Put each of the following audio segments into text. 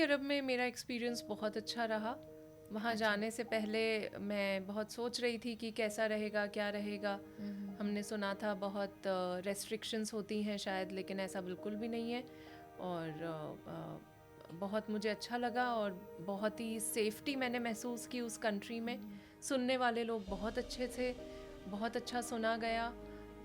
अरब में मेरा एक्सपीरियंस बहुत अच्छा रहा। वहाँ जाने से पहले मैं बहुत सोच रही थी कि कैसा रहेगा, क्या रहेगा। हमने सुना था बहुत रेस्ट्रिक्शंस होती हैं शायद, लेकिन ऐसा बिल्कुल भी नहीं है। और बहुत मुझे अच्छा लगा और बहुत ही सेफ्टी मैंने महसूस की उस कंट्री में। सुनने वाले लोग बहुत अच्छे थे, बहुत अच्छा सुना गया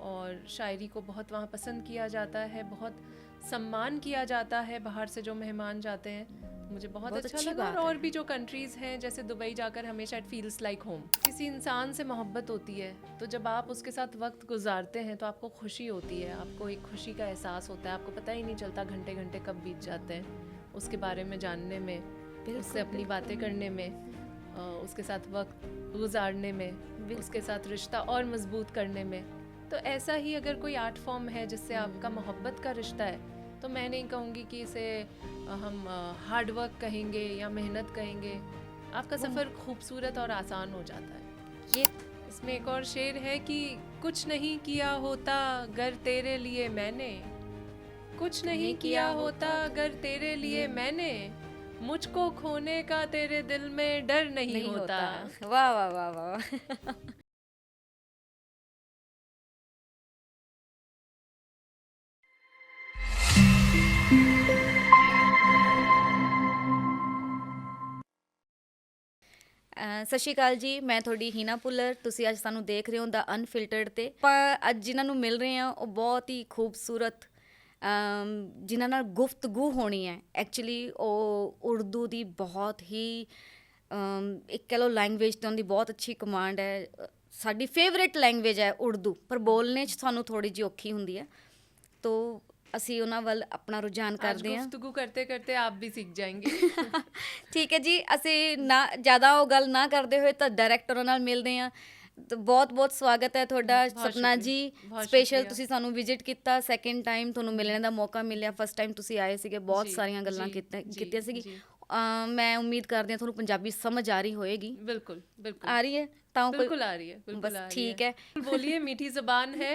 और शायरी को बहुत वहाँ पसंद किया जाता है, बहुत सम्मान किया जाता है बाहर से जो मेहमान जाते हैं। तो मुझे बहुत अच्छा अच्छी लगा। बात और है। भी जो कंट्रीज़ हैं जैसे दुबई जाकर हमेशा इट फील्स लाइक होम। किसी इंसान से मोहब्बत होती है तो जब आप उसके साथ वक्त गुजारते हैं तो आपको खुशी होती है, आपको एक खुशी का एहसास होता है। आपको पता ही नहीं चलता घंटे घंटे कब बीत जाते हैं उसके बारे में जानने में, उससे अपनी बातें करने में, उसके साथ वक्त गुजारने में, उसके साथ रिश्ता और मजबूत करने में। तो ऐसा ही अगर कोई आर्ट फॉर्म है जिससे आपका मोहब्बत का रिश्ता है, तो मैं नहीं कहूँगी कि इसे हम हार्ड वर्क कहेंगे या मेहनत कहेंगे। आपका सफ़र खूबसूरत और आसान हो जाता है। ये इसमें एक और शेर है कि कुछ नहीं किया होता गर तेरे लिए मैंने, कुछ नहीं किया होता अगर तेरे लिए मैंने, मुझको खोने का तेरे दिल में डर नहीं नहीं होता। होता। वाह वाह वाह वाह। ਸਤਿ ਸ਼੍ਰੀ ਅਕਾਲ ਜੀ, ਮੈਂ ਤੁਹਾਡੀ ਹੀਨਾ ਪੁੱਲਰ। ਤੁਸੀਂ ਅੱਜ ਸਾਨੂੰ ਦੇਖ ਰਹੇ ਹੋ ਦਾ ਅਨਫਿਲਟਰਡ 'ਤੇ। ਆਪਾਂ ਅੱਜ ਜਿਨ੍ਹਾਂ ਨੂੰ ਮਿਲ ਰਹੇ ਹਾਂ ਉਹ ਬਹੁਤ ਹੀ ਖੂਬਸੂਰਤ ਜਿਨ੍ਹਾਂ ਨਾਲ ਗੁਫ਼ਤਗੂ ਹੋਣੀ ਹੈ। ਐਕਚੁਅਲੀ ਉਹ ਉਰਦੂ ਦੀ ਬਹੁਤ ਹੀ ਇੱਕ ਕਹਿ ਲਓ ਲੈਂਗੁਏਜ 'ਤੇ ਉਹਦੀ ਬਹੁਤ ਅੱਛੀ ਕਮਾਂਡ ਹੈ। ਸਾਡੀ ਫੇਵਰੇਟ ਲੈਂਗੁਏਜ ਹੈ ਉਰਦੂ, ਪਰ ਬੋਲਣੇ 'ਚ ਸਾਨੂੰ ਥੋੜ੍ਹੀ ਜਿਹੀ ਔਖੀ ਹੁੰਦੀ ਹੈ। ਤੋ ਅਸੀਂ ਉਹਨਾਂ ਵੱਲ ਆਪਣਾ ਰੁਝਾਨ आज ਕਰਦੇ ਹਾਂ। गुफ्तगू करते करते आप भी सीख जाएंगे। ਠੀਕ ਹੈ ਜੀ, ਅਸੀਂ ਨਾ ਜ਼ਿਆਦਾ ਉਹ ਗੱਲ ਨਾ ਕਰਦੇ ਹੋਏ ਤਾਂ ਡਾਇਰੈਕਟ ਉਹਨਾਂ ਨਾਲ ਮਿਲਦੇ ਹਾਂ। ਤਾਂ ਬਹੁਤ ਬਹੁਤ ਸਵਾਗਤ ਹੈ ਤੁਹਾਡਾ बहुत ਸਪਨਾ शुक्रिया, ਜੀ। बहुत ਸਪੈਸ਼ਲ शुक्रिया। ਤੁਸੀਂ ਸਾਨੂੰ ਵਿਜ਼ਿਟ ਕੀਤਾ, ਸੈਕਿੰਡ ਟਾਈਮ ਤੁਹਾਨੂੰ ਮਿਲਣ ਦਾ ਮੌਕਾ ਮਿਲਿਆ। ਫਸਟ ਟਾਈਮ ਤੁਸੀਂ ਆਏ ਸੀਗੇ, ਬਹੁਤ जी ਸਾਰੀਆਂ ਗੱਲਾਂ जी जी ਕੀਤੀਆਂ ਸੀਗੀ। जी ਮੈਂ ਉਮੀਦ ਕਰਦੀ ਹਾਂ ਤੁਹਾਨੂੰ ਪੰਜਾਬੀ ਸਮਝ ਆ ਰਹੀ ਹੋਏਗੀ। बिल्कुल बिल्कुल ਆ ਰਹੀ है ਤਾਂ ਕੋਈ बिल्कुल आ रही है, बिल्कुल बस आ रही है। ठीक है। बोलिए, मीठी ज़बान है।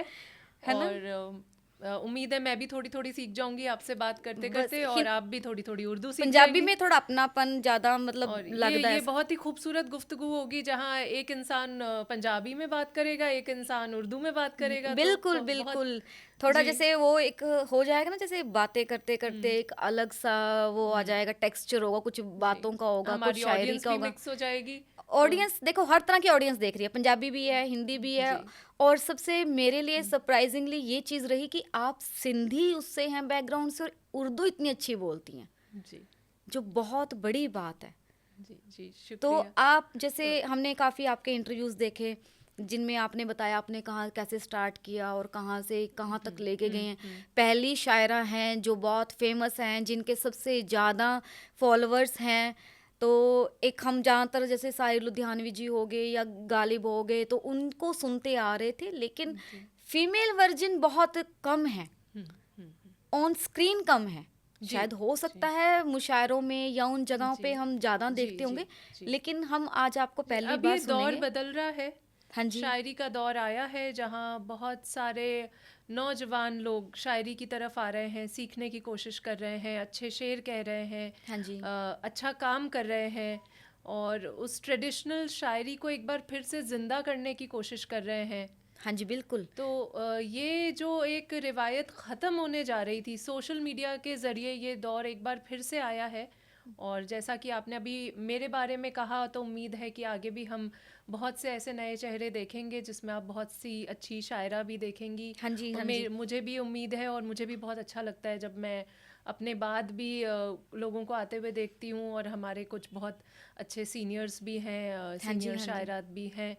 है ना। और उम्मीद है मैं भी थोड़ी थोड़ी सीख जाऊंगी आपसे बात करते बस करते, और आप भी थोड़ी थोड़ी उर्दू सीख पंजाबी जाएंगी। में थोड़ा अपनापन ज़्यादा मतलब और लगता ये है। बहुत ही खूबसूरत गुफ्तगू होगी जहाँ एक इंसान पंजाबी में बात करेगा, एक इंसान उर्दू में बात करेगा। तो बिल्कुल बहुत बिल्कुल। थोड़ा जी। जैसे वो एक हो जाएगा ना, जैसे बातें करते करते एक अलग सा वो आ जाएगा, टेक्सचर होगा, कुछ जी, बातों का होगा, कुछ हमारी शायरी ऑडियंस का भी होगा। मिक्स हो जाएगी। तो ऑडियंस देखो, हर तरह की ऑडियंस देख रही है, पंजाबी भी है, हिंदी भी है। जी और सबसे मेरे लिए सरप्राइजिंगली ये चीज़ रही कि आप सिंधी उससे हैं बैकग्राउंड से और उर्दू इतनी अच्छी बोलती हैं, जी जो बहुत बड़ी बात है। जी जी, तो शुक्रिया। आप जैसे हमने काफ़ी आपके इंटरव्यूज़ देखे जिनमें आपने बताया आपने कहाँ कैसे स्टार्ट किया और कहाँ से कहाँ तक लेके गए हैं। पहली शायरा हैं जो बहुत फेमस हैं, जिनके सबसे ज़्यादा फॉलोअर्स हैं। तो एक हम ज़्यादातर जैसे साहिर लुधियानवी जी हो गए या गालिब हो गए, तो उनको सुनते आ रहे थे, लेकिन फीमेल वर्जन बहुत कम है, ऑन स्क्रीन कम है। जी शायद हो जी सकता है मुशायरों में या उन जगहों जी पे हम ज़्यादा जी देखते जी होंगे, जी लेकिन हम आज आपको जी, पहली अब बार ये दौर सुनेंगे। बदल रहा है। हाँ जी। शायरी का दौर आया है जहाँ बहुत सारे नौजवान लोग शायरी की तरफ आ रहे हैं, सीखने की कोशिश कर रहे हैं, अच्छे शेर कह रहे हैं, हाँ जी। अच्छा काम कर रहे हैं और उस ट्रेडिशनल शायरी को एक बार फिर से ज़िंदा करने की कोशिश कर रहे हैं। हाँ जी बिल्कुल। तो ये जो एक रिवायत ख़त्म होने जा रही थी, सोशल मीडिया के ज़रिए ये दौर एक बार फिर से आया है। और जैसा कि आपने अभी मेरे बारे में कहा, तो उम्मीद है कि आगे भी हम बहुत से ऐसे नए चेहरे देखेंगे जिसमें आप बहुत सी अच्छी शायरा भी देखेंगी। हाँ जी। और हाँ जी। मुझे भी उम्मीद है और मुझे भी बहुत अच्छा लगता है जब मैं अपने बाद भी लोगों को आते हुए देखती हूँ। और हमारे कुछ बहुत अच्छे सीनियर्स भी हैं, हाँ जी। सीनियर हाँ जी। शायरात भी हैं।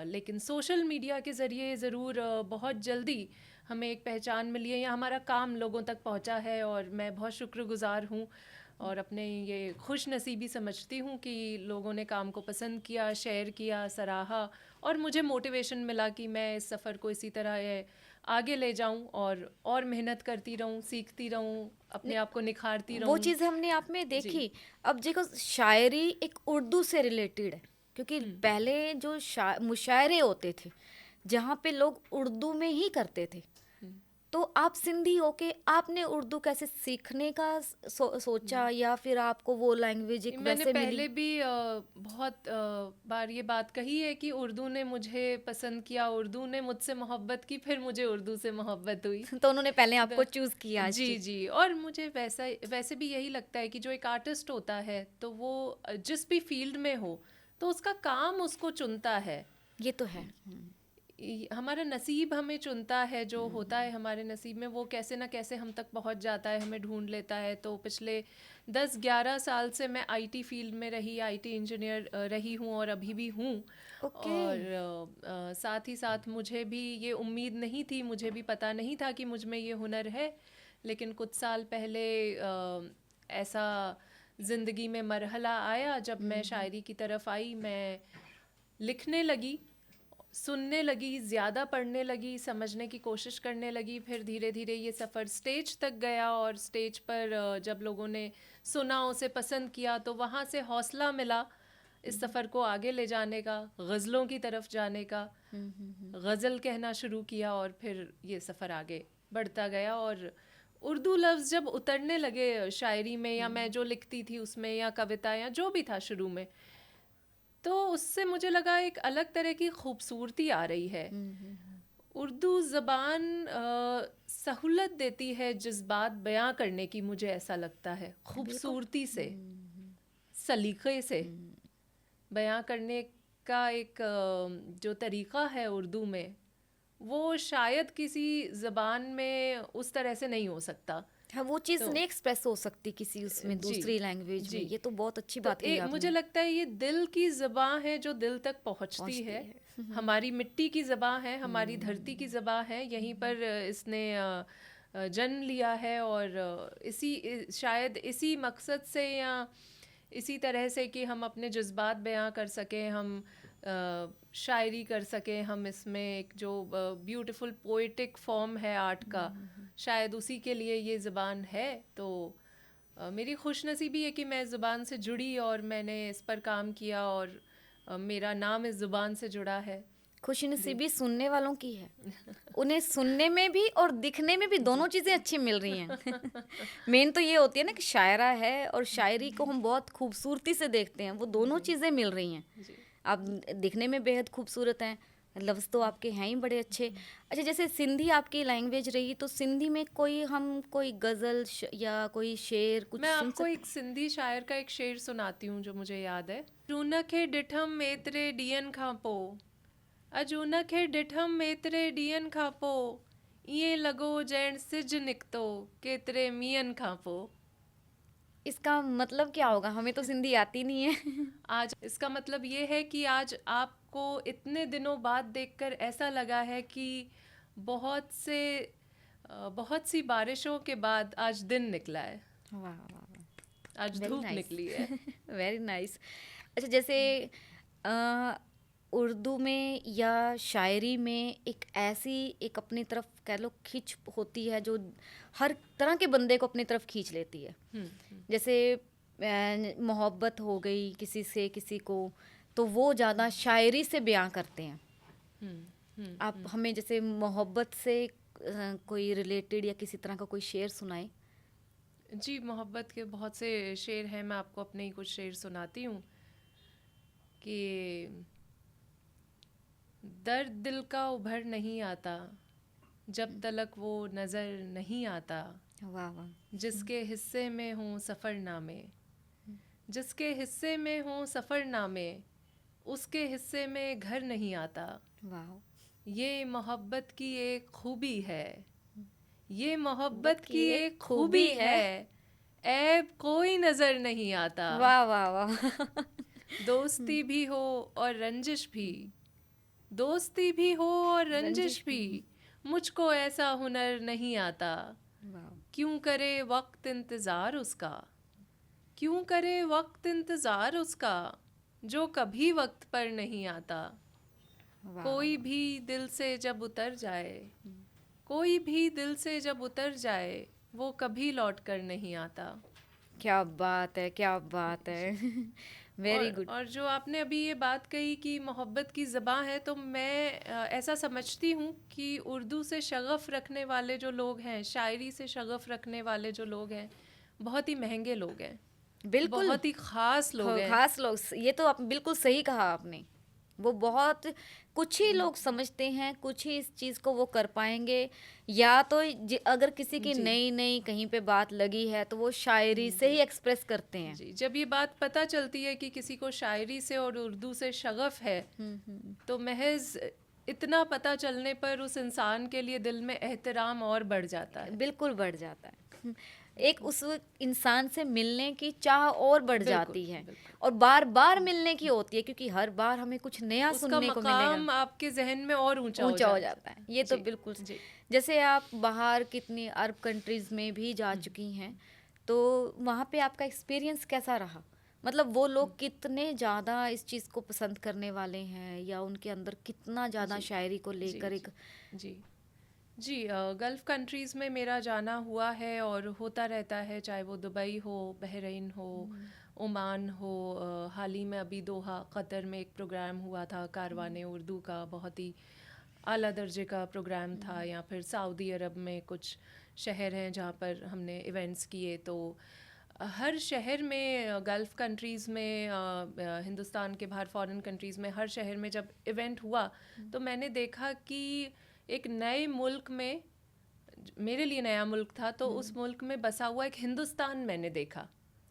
लेकिन सोशल मीडिया के ज़रिए ज़रूर बहुत जल्दी हमें एक पहचान मिली है या हमारा काम लोगों तक पहुंचा है, और मैं बहुत शुक्रगुजार हूँ और अपने ये खुश नसीबी समझती हूँ कि लोगों ने काम को पसंद किया, शेयर किया, सराहा, और मुझे मोटिवेशन मिला कि मैं इस सफ़र को इसी तरह ये आगे ले जाऊँ और मेहनत करती रहूँ, सीखती रहूँ, अपने आप को निखारती वो रहूँ। चीज़ हमने आप में जी देखी। अब देखो, शायरी एक उर्दू से रिलेटेड है, क्योंकि पहले जो मुशायरे होते थे जहाँ पे लोग उर्दू में ही करते थे, तो आप सिंधी होके आपने उर्दू कैसे सीखने का सोचा, या फिर आपको वो लैंग्वेज एक मैंने वैसे पहले मिली? भी बहुत बार ये बात कही है कि उर्दू ने मुझे पसंद किया, उर्दू ने मुझसे मोहब्बत की, फिर मुझे उर्दू से मोहब्बत हुई। तो उन्होंने पहले आपको द- चूज किया? जी जी, और मुझे वैसे भी यही लगता है कि जो एक आर्टिस्ट होता है तो वो जिस भी फील्ड में हो तो उसका काम उसको चुनता है। ये तो है। हमारा नसीब हमें चुनता है, जो होता है हमारे नसीब में वो कैसे ना कैसे हम तक पहुंच जाता है, हमें ढूंढ लेता है। तो पिछले 10-11 साल से मैं आईटी फील्ड में रही, आईटी इंजीनियर रही हूँ और अभी भी हूँ। ओके। और साथ ही साथ मुझे भी ये उम्मीद नहीं थी, मुझे भी पता नहीं था कि मुझ में ये हुनर है। लेकिन कुछ साल पहले ऐसा ज़िंदगी में मरहला आया जब मैं शायरी की तरफ आई, मैं लिखने लगी, सुनने लगी, ज़्यादा पढ़ने लगी, समझने की कोशिश करने लगी। फिर धीरे धीरे ये सफ़र स्टेज तक गया, और स्टेज पर जब लोगों ने सुना, उसे पसंद किया, तो वहाँ से हौसला मिला इस सफ़र को आगे ले जाने का, गज़लों की तरफ जाने का। गज़ल कहना शुरू किया और फिर ये सफ़र आगे बढ़ता गया। और उर्दू लफ्ज़ जब उतरने लगे शायरी में, या मैं जो लिखती थी उसमें, या कविता, या जो भी था शुरू में, तो उससे मुझे लगा एक अलग तरह की खूबसूरती आ रही है। उर्दू ज़बान सहूलत देती है जज्बात बयां करने की, मुझे ऐसा लगता है, बिल्कुल। खूबसूरती से, सलीक़े से बयां करने का एक जो तरीक़ा है उर्दू में, वो शायद किसी ज़बान में उस तरह से नहीं हो सकता। हाँ, वो चीज़ तो नहीं एक्सप्रेस हो सकती किसी उसमें, जी दूसरी लैंग्वेज में। जी, ये तो बहुत अच्छी तो बात कही आपने। मुझे लगता है ये दिल की ज़बां है जो दिल तक पहुंचती पहुंचती है। है। हमारी मिट्टी की ज़बां है, हमारी धरती की ज़बां है, यहीं पर इसने जन्म लिया है। और शायद इसी मकसद से, या इसी तरह से कि हम अपने जज्बात बयां कर सकें, हम शायरी कर सकें, हम इसमें एक जो ब्यूटीफुल पोइटिक फॉर्म है आर्ट का, शायद उसी के लिए ये ज़बान है। तो मेरी खुशनसीबी है कि मैं इस ज़ुबान से जुड़ी और मैंने इस पर काम किया, और मेरा नाम इस ज़ुबान से जुड़ा है। खुशनसीबी सुनने वालों की है, उन्हें सुनने में भी और दिखने में भी दोनों चीज़ें अच्छी मिल रही हैं। मेन तो ये होती है ना कि शायरा है और शायरी को हम बहुत खूबसूरती से देखते हैं, वो दोनों चीज़ें मिल रही हैं। जी। आप दिखने में बेहद खूबसूरत हैं, लफ्ज़ तो आपके हैं ही बड़े अच्छे। अच्छा, जैसे सिंधी आपकी लैंग्वेज रही, तो सिंधी में कोई गज़ल या कोई शेर कुछ मैं सुन आपको सकते? एक सिंधी शायर का एक शेर सुनाती हूँ जो मुझे याद है। अजून खे ॾिठम एतिरे ॾींहंनि खां पोइ, अजून खे ॾिठम एतिरे ॾींहंनि खां पोइ, ईअं लॻो ॼण सिज निकितो केतिरे मींहंनि खां पोइ। इसका मतलब क्या होगा? हमें तो सिंधी आती नहीं है। आज इसका मतलब ये है कि आज आपको इतने दिनों बाद देखकर ऐसा लगा है कि बहुत सी बारिशों के बाद आज दिन निकला है, वाह वाह वाह, आज वेरी धूप नाइस। निकली है। Very nice. अच्छा, जैसे अ, उर्दू में या शायरी में एक अपनी तरफ कह लो खिंच होती है, जो हर तरह के बंदे को अपनी तरफ खींच लेती है। जैसे मोहब्बत हो गई किसी से किसी को, तो वो ज़्यादा शायरी से बयां करते हैं। आप हमें जैसे मोहब्बत से कोई रिलेटेड या किसी तरह का कोई शेर सुनाए। जी, मोहब्बत के बहुत से शेर हैं, मैं आपको अपने ही कुछ शेर सुनाती हूँ कि दर्द दिल का उभर नहीं आता जब तलक वो नज़र नहीं आता, वाह वाह। जिसके हिस्से में हों सफ़रनामे, जिसके हिस्से में हों सफ़रनामे, उसके हिस्से में घर नहीं आता। वाह, ये मोहब्बत की एक खूबी है, ये मोहब्बत मोहब्बत की एक खूबी है, ऐब कोई नज़र नहीं आता। वाह वाह वाह। दोस्ती भी हो और रंजिश भी, दोस्ती भी हो और रंजिश रंजिश भी, भी। मुझको ऐसा हुनर नहीं आता। वाह, क्यों करे वक्त इंतज़ार उसका, क्यों करे वक्त इंतज़ार उसका, जो कभी वक्त पर नहीं आता। वाह, कोई भी दिल से जब उतर जाए, कोई भी दिल से जब उतर जाए, वो कभी लौट कर नहीं आता। क्या बात है, क्या बात है। Very good. और जो आपने अभी ये बात कही कि मोहब्बत की ज़बान है, तो मैं ऐसा समझती हूँ कि उर्दू से शगफ़ रखने वाले जो लोग हैं, शायरी से शगफ़ रखने वाले जो लोग हैं, बहुत ही महंगे लोग हैं, बिल्कुल बहुत ही ख़ास लोग हैं। खास लोग, ये तो आप बिल्कुल सही कहा आपने। वो बहुत कुछ ही लोग समझते हैं, कुछ ही इस चीज़ को वो कर पाएंगे, या तो अगर किसी की जी नई नई कहीं पे बात लगी है तो वो शायरी से जी ही एक्सप्रेस करते हैं। जी, जब ये बात पता चलती है कि किसी को शायरी से और उर्दू से शगफ़ है, तो महज इतना पता चलने पर उस इंसान के लिए दिल में एहतराम और बढ़ जाता है। बिल्कुल बढ़ जाता है। एक उस इंसान से मिलने की चाह और बढ़ बिल्कुल जाती है, बिल्कुल। और बार बार मिलने की होती है, क्योंकि हर बार हमें कुछ नया उसका सुनने को मिलेगा, मकाम आपके जहन में और ऊंचा हो ऊंचा हो जाता जाता है। ये है। तो जी बिल्कुल जी जैसे आप बाहर कितनी अरब कंट्रीज में भी जा चुकी हैं, तो वहाँ पे आपका एक्सपीरियंस कैसा रहा? मतलब वो लोग कितने ज़्यादा इस चीज़ को पसंद करने वाले हैं, या उनके अंदर कितना ज़्यादा जी शायरी को जी लेकर एक जी जी गल्फ़ कंट्रीज़ में मेरा जाना हुआ है और होता रहता है, चाहे वो दुबई हो, बहरीन हो, ओमान हो। हाल ही में अभी दोहा कतर में एक प्रोग्राम हुआ था कारवाने उर्दू का, बहुत ही आला दर्जे का प्रोग्राम था। या फिर सऊदी अरब में कुछ शहर हैं जहाँ पर हमने इवेंट्स किए। तो हर शहर में गल्फ़ कंट्रीज़ में हिंदुस्तान के बाहर फॉरेन कंट्रीज़ में हर शहर में जब इवेंट हुआ, तो मैंने देखा कि एक नए मुल्क में, मेरे लिए नया मुल्क था, तो उस मुल्क में बसा हुआ एक हिंदुस्तान मैंने देखा।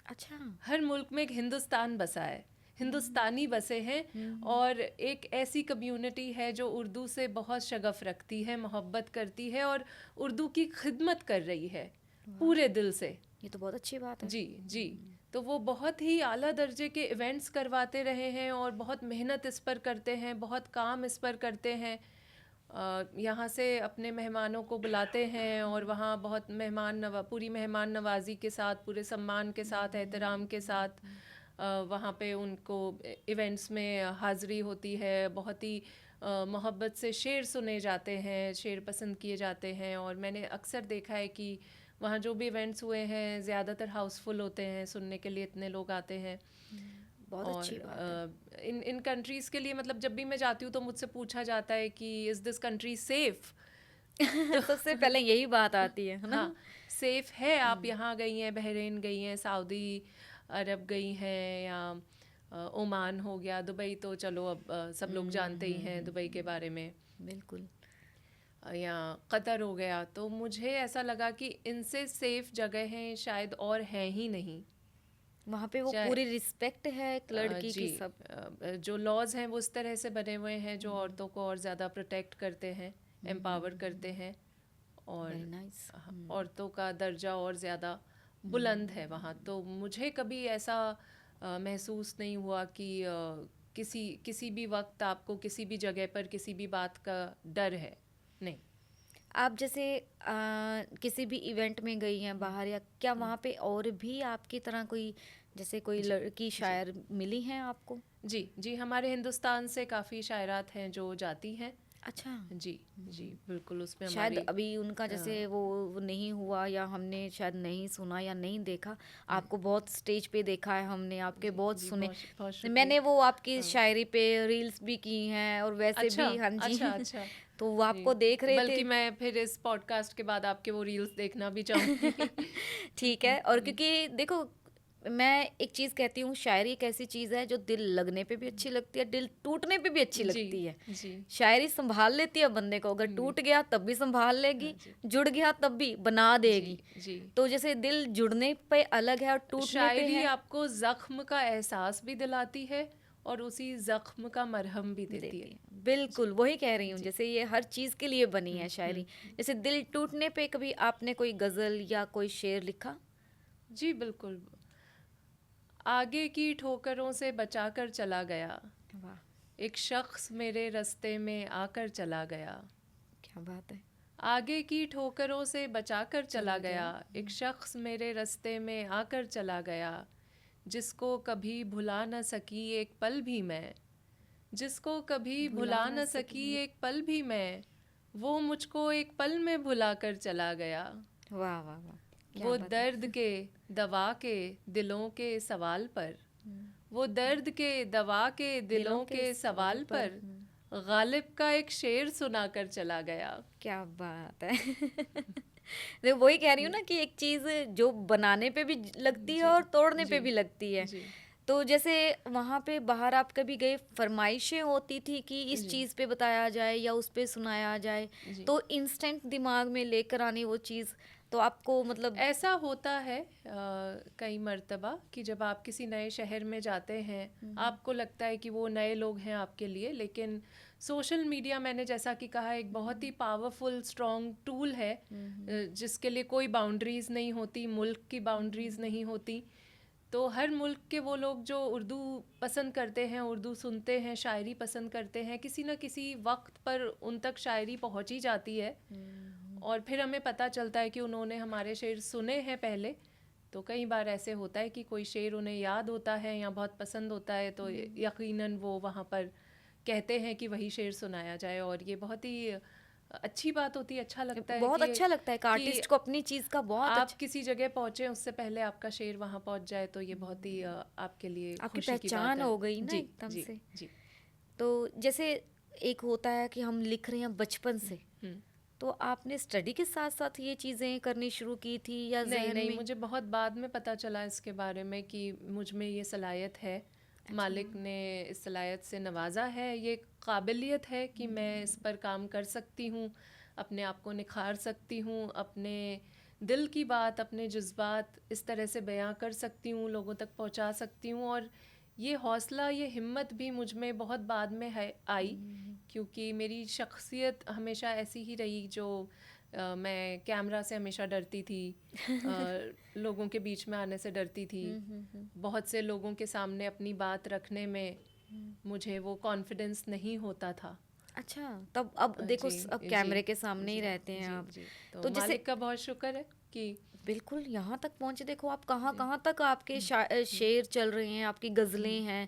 अच्छा हर मुल्क में एक हिंदुस्तान बसा है, हिंदुस्तानी बसे हैं, और एक ऐसी कम्युनिटी है जो उर्दू से बहुत शगफ़ रखती है, मोहब्बत करती है और उर्दू की खिदमत कर रही है पूरे दिल से। ये तो बहुत अच्छी बात है। जी जी। तो वो बहुत ही आला दर्जे के इवेंट्स करवाते रहे हैं और बहुत मेहनत इस पर करते हैं, बहुत काम इस पर करते हैं। यहाँ से अपने मेहमानों को बुलाते हैं और वहाँ बहुत पूरी मेहमान नवाजी के साथ, पूरे सम्मान के साथ, एहतराम के साथ वहाँ पे उनको इवेंट्स में हाज़िरी होती है। बहुत ही मोहब्बत से शेर सुने जाते हैं, शेर पसंद किए जाते हैं। और मैंने अक्सर देखा है कि वहाँ जो भी इवेंट्स हुए हैं ज़्यादातर हाउसफुल होते हैं, सुनने के लिए इतने लोग आते हैं। बहुत और अच्छी बात है। इन कंट्रीज़ के लिए, मतलब जब भी मैं जाती हूँ तो मुझसे पूछा जाता है कि इज़ दिस कंट्री सेफ़? तो सबसे पहले यही बात आती है ना? हाँ, सेफ़ है। आप यहाँ गई हैं, बहरीन गई हैं, सऊदी अरब गई हैं, या ओमान हो गया, दुबई तो चलो अब सब लोग जानते ही हैं दुबई के बारे में, बिल्कुल। या कतर हो गया। तो मुझे ऐसा लगा कि इनसे सेफ़ जगहें शायद और हैं ही नहीं। वहाँ पे वो चाहे पूरी रिस्पेक्ट है एक लड़की जी, की, सब। जो लॉज हैं वो इस तरह से बने हुए हैं जो औरतों को और ज़्यादा प्रोटेक्ट करते हैं, एम्पावर करते हैं, और वेरी नाइस। औरतों का दर्जा और ज़्यादा बुलंद है वहाँ। तो मुझे कभी ऐसा महसूस नहीं हुआ कि किसी किसी भी वक्त आपको किसी भी जगह पर किसी भी बात का डर है। नहीं। आप जैसे किसी भी इवेंट में गई हैं बाहर, या क्या वहाँ पे और भी आपकी तरह कोई, जैसे कोई जी लड़की जी शायर मिली हैं आपको? जी जी, हमारे हिंदुस्तान से काफ़ी शायरात हैं जो जाती हैं। अच्छा। जी जी बिल्कुल, उसमें शायद हमारी अभी उनका जैसे वो नहीं हुआ, या हमने शायद नहीं सुना या नहीं देखा। आपको बहुत स्टेज पे देखा है हमने, आपके जी बहुत जी, सुने। बहुत बहुत मैंने शुक्रिया। वो आपकी शायरी पे रील्स भी की हैं, और वैसे अच्छा भी, हाँ जी। अच्छा अच्छा। तो वो जी, आपको देख रहे थे। बल्कि मैं फिर इस पॉडकास्ट के बाद आपके वो रील्स देखना भी चाहूँगी। ठीक है। और क्योंकि देखो, मैं एक चीज़ कहती हूँ, शायरी एक ऐसी चीज़ है जो दिल लगने पे भी अच्छी लगती है, दिल टूटने पे भी अच्छी जी लगती है। जी शायरी संभाल लेती है बंदे को, अगर टूट गया तब भी संभाल हाँ लेगी, जी जुड़ गया तब भी बना जी देगी। जी। तो जैसे दिल जुड़ने पे अलग है और टूटने पे शायरी है। आपको ज़ख्म का एहसास भी दिलाती है और उसी ज़ख्म का मरहम भी देती देती है। है, बिल्कुल वही कह रही हूँ। जी जैसे ये हर चीज़ के लिए बनी है शायरी। जैसे दिल टूटने पे कभी आपने कोई गज़ल या कोई शेर लिखा? जी बिल्कुल। आगे की ठोकरों से बचाकर चला गया, वाह, एक शख्स मेरे रास्ते में आकर चला गया। क्या बात है। आगे की ठोकरों से बचाकर चला गया, एक शख्स मेरे रास्ते में आकर चला गया, जिसको कभी भुला न सकी एक पल भी मैं, जिसको कभी भुला न सकी एक पल भी मैं, वो मुझको एक पल में भुला कर चला गया। वाह वाह वाह, क्या वो बात है। दर्द के, दवा के, दिलों के सवाल पर, वो दर्द के दवा के दिलों के सवाल पर गालिब का एक शेर सुनाकर चला गया। क्या बात है। देखो वही कह रही हूँ ना कि एक चीज जो बनाने पे भी लगती है और तोड़ने पे जी भी लगती है। जी तो जैसे वहां पे बाहर आप कभी गए, फरमाइशें होती थी कि इस जी चीज पे बताया जाए या उस पे सुनाया जाए, जी। तो इंस्टेंट दिमाग में लेकर आनी वो चीज, तो आपको मतलब ऐसा होता है कई मर्तबा कि जब आप किसी नए शहर में जाते हैं आपको लगता है कि वो नए लोग हैं आपके लिए, लेकिन सोशल मीडिया, मैंने जैसा कि कहा, एक बहुत ही पावरफुल स्ट्रॉन्ग टूल है जिसके लिए कोई बाउंड्रीज़ नहीं होती, मुल्क की बाउंड्रीज़ नहीं होती। तो हर मुल्क के वो लोग जो उर्दू पसंद करते हैं, उर्दू सुनते हैं, शायरी पसंद करते हैं, किसी न किसी वक्त पर उन तक शायरी पहुंच ही जाती है और फिर हमें पता चलता है कि उन्होंने हमारे शेर सुने हैं पहले। तो कई बार ऐसे होता है कि कोई शेर उन्हें याद होता है या बहुत पसंद होता है, तो यकीनन वो वहाँ पर कहते हैं कि वही शेर सुनाया जाए, और ये बहुत ही अच्छी बात होती है। अच्छा लगता है बहुत कि अच्छा लगता है कि आर्टिस्ट को अपनी चीज का बहुत आप अच्छा, किसी जगह पहुंचे उससे पहले आपका शेर वहां पहुंच जाए, तो ये बहुत ही आपके लिए आपकी खुशी की बात पहचान है। हो गई ना जी एकदम जी से। जी। तो जैसे एक होता है कि हम लिख रहे हैं बचपन से, हम्म। तो आपने स्टडी के साथ साथ ये चीजें करनी शुरू की थी या नहीं जहन नहीं, में? मुझे बहुत बाद में पता चला इसके बारे में कि मुझ में ये सलाहियत है। मालिक ने इस सलाहियत से नवाजा है, ये काबिलियत है कि मैं इस पर काम कर सकती हूँ, अपने आप को निखार सकती हूँ, अपने दिल की बात, अपने जज्बात इस तरह से बयां कर सकती हूँ, लोगों तक पहुँचा सकती हूँ। और ये हौसला, ये हिम्मत भी मुझ में बहुत बाद में है आई, क्योंकि मेरी शख्सियत हमेशा ऐसी ही रही जो मैं कैमरा से हमेशा डरती थी, लोगों के बीच में आने से डरती थी, बहुत से लोगों के सामने अपनी बात रखने में मुझे वो कॉन्फिडेंस नहीं होता था। अच्छा, तब अब देखो जी अब जी कैमरे के सामने ही जी रहते हैं जी आप। जी। तो तो जैसे मालिक का बहुत शुक्र है कि बिल्कुल यहाँ तक पहुंचे, देखो आप कहाँ कहाँ तक आपके शेर चल रहे हैं, आपकी गजलें हैं।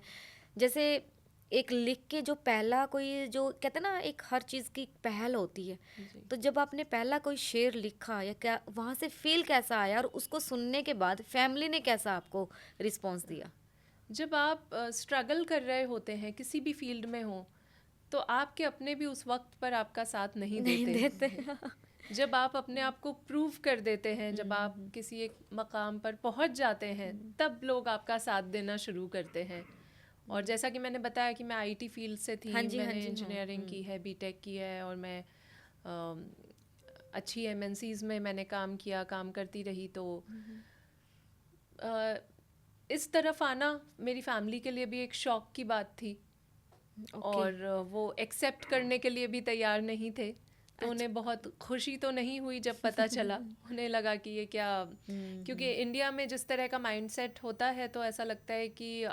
जैसे एक लिख के जो पहला कोई, जो कहते हैं ना एक हर चीज़ की एक पहल होती है, जी। तो जब आपने पहला कोई शेर लिखा या क्या, वहाँ से फील कैसा आया और उसको सुनने के बाद फैमिली ने कैसा आपको रिस्पॉन्स दिया? जब आप स्ट्रगल कर रहे होते हैं किसी भी फील्ड में हो, तो आपके अपने भी उस वक्त पर आपका साथ नहीं नहीं देते देते। जब आप अपने आप को प्रूव कर देते हैं, जब आप किसी एक मकाम पर पहुंच जाते हैं, तब लोग आपका साथ देना शुरू करते हैं। और जैसा कि मैंने बताया कि मैं आईटी फील्ड से थी, हाँ जी, हाँ मैंने जी, हाँ। इंजीनियरिंग की है, बीटेक की है, और मैं अम, अच्छी एमएनसीज में मैंने काम करती रही। तो अ, इस तरफ आना मेरी फैमिली के लिए भी एक शौक की बात थी, ओके। और वो एक्सेप्ट करने के लिए भी तैयार नहीं थे। तो उन्हें बहुत खुशी तो नहीं हुई जब पता चला, उन्हें लगा कि ये क्या, क्योंकि इंडिया में जिस तरह का माइंडसेट होता है, तो ऐसा लगता है कि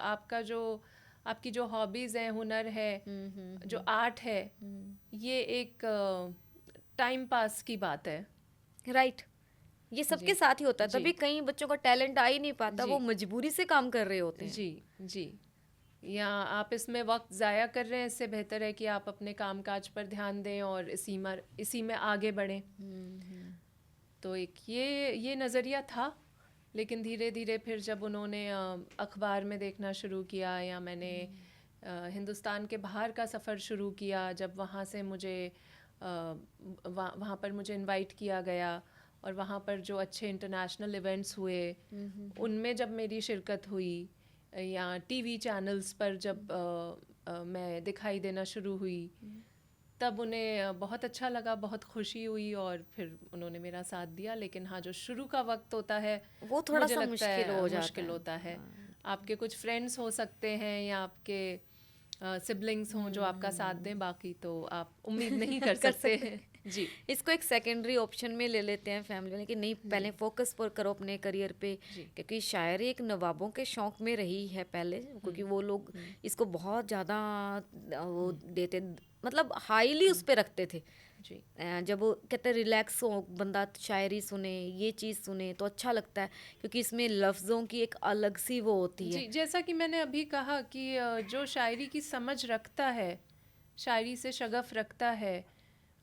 आपकी जो हॉबीज़ हैं, हुनर है, जो आर्ट है, ये एक टाइम पास की बात है। राइट, ये सबके जी साथ ही होता है, जी तभी कई बच्चों का टैलेंट आ ही नहीं पाता, जी वो मजबूरी से काम कर रहे होते हैं। जी जी। या आप इसमें वक्त ज़ाया कर रहे हैं, इससे बेहतर है कि आप अपने कामकाज पर ध्यान दें और इसी में आगे बढ़ें। तो एक ये नज़रिया था, लेकिन धीरे धीरे फिर जब उन्होंने अखबार में देखना शुरू किया, या मैंने हिंदुस्तान के बाहर का सफ़र शुरू किया, जब वहाँ से मुझे वहाँ पर मुझे इनवाइट किया गया, और वहाँ पर जो अच्छे इंटरनेशनल इवेंट्स हुए उनमें जब मेरी शिरकत हुई, या टीवी चैनल्स पर जब मैं दिखाई देना शुरू हुई, तब उन्हें बहुत अच्छा लगा, बहुत खुशी हुई, और फिर उन्होंने मेरा साथ दिया। लेकिन हाँ, जो शुरू का वक्त होता है वो थोड़ा मुझे सा लगता मुश्किल है हो जाता मुश्किल है। होता है। आपके कुछ फ्रेंड्स हो सकते हैं या आपके सिबलिंग्स हों जो आपका साथ दें, बाकी तो आप उम्मीद नहीं कर कर सकते सकते हैं। जी इसको एक सेकेंडरी ऑप्शन में ले लेते हैं फैमिली वाले कि नहीं, पहले फोकस पर करो अपने करियर पे, जी क्योंकि शायरी एक नवाबों के शौक में रही है पहले, क्योंकि वो लोग इसको बहुत ज़्यादा वो देते, मतलब हाईली उस पे रखते थे। जी जब वो कहते हैं रिलैक्स हो बंदा, शायरी सुने, ये चीज़ सुने तो अच्छा लगता है, क्योंकि इसमें लफ्ज़ों की एक अलग सी वो होती है। जी। जैसा कि मैंने अभी कहा कि जो शायरी की समझ रखता है, शायरी से शगफ़ रखता है,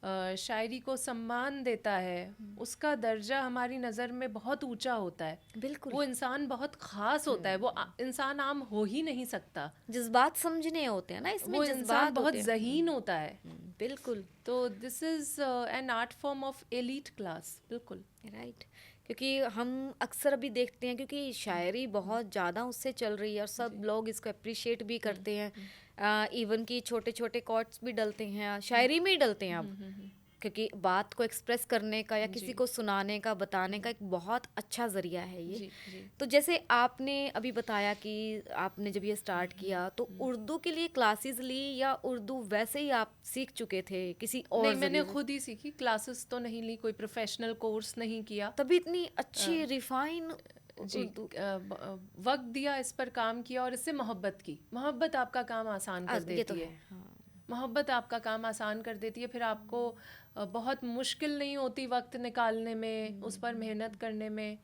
शायरी को सम्मान देता है, उसका दर्जा हमारी नज़र में बहुत ऊंचा होता है। बिल्कुल। वो इंसान बहुत ख़ास होता है, वो इंसान आम हो ही नहीं सकता। जज्बात समझने होते हैं ना, इसमें वो इंसान जज्बात बहुत होते हैं। ज़हीन होता है। बिल्कुल तो this is an art form of elite class. बिल्कुल राइट। क्योंकि हम अक्सर अभी देखते हैं, क्योंकि शायरी बहुत ज़्यादा उससे चल रही है और सब लोग इसको अप्रिशिएट भी करते हैं। इवन कि छोटे छोटे कॉर्ड्स भी डलते हैं, शायरी में ही डलते हैं अब, क्योंकि बात को एक्सप्रेस करने का या किसी को सुनाने का, बताने का एक बहुत अच्छा ज़रिया है ये। जी जी। तो जैसे आपने अभी बताया कि आपने जब ये स्टार्ट किया तो उर्दू के लिए क्लासेस ली, या उर्दू वैसे ही आप सीख चुके थे किसी और नहीं, मैंने ज़रिए से? खुद ही सीखी, क्लासेस तो नहीं ली, कोई प्रोफेशनल कोर्स नहीं किया। तभी इतनी अच्छी रिफाइन जी उर्दू। वक्त दिया, इस पर काम किया और इससे मोहब्बत की। मोहब्बत आपका काम आसान कर ये तो देती है। है, हाँ। मोहब्बत आपका काम आसान कर देती है। फिर आपको बहुत मुश्किल नहीं होती वक्त निकालने में, उस पर मेहनत करने में।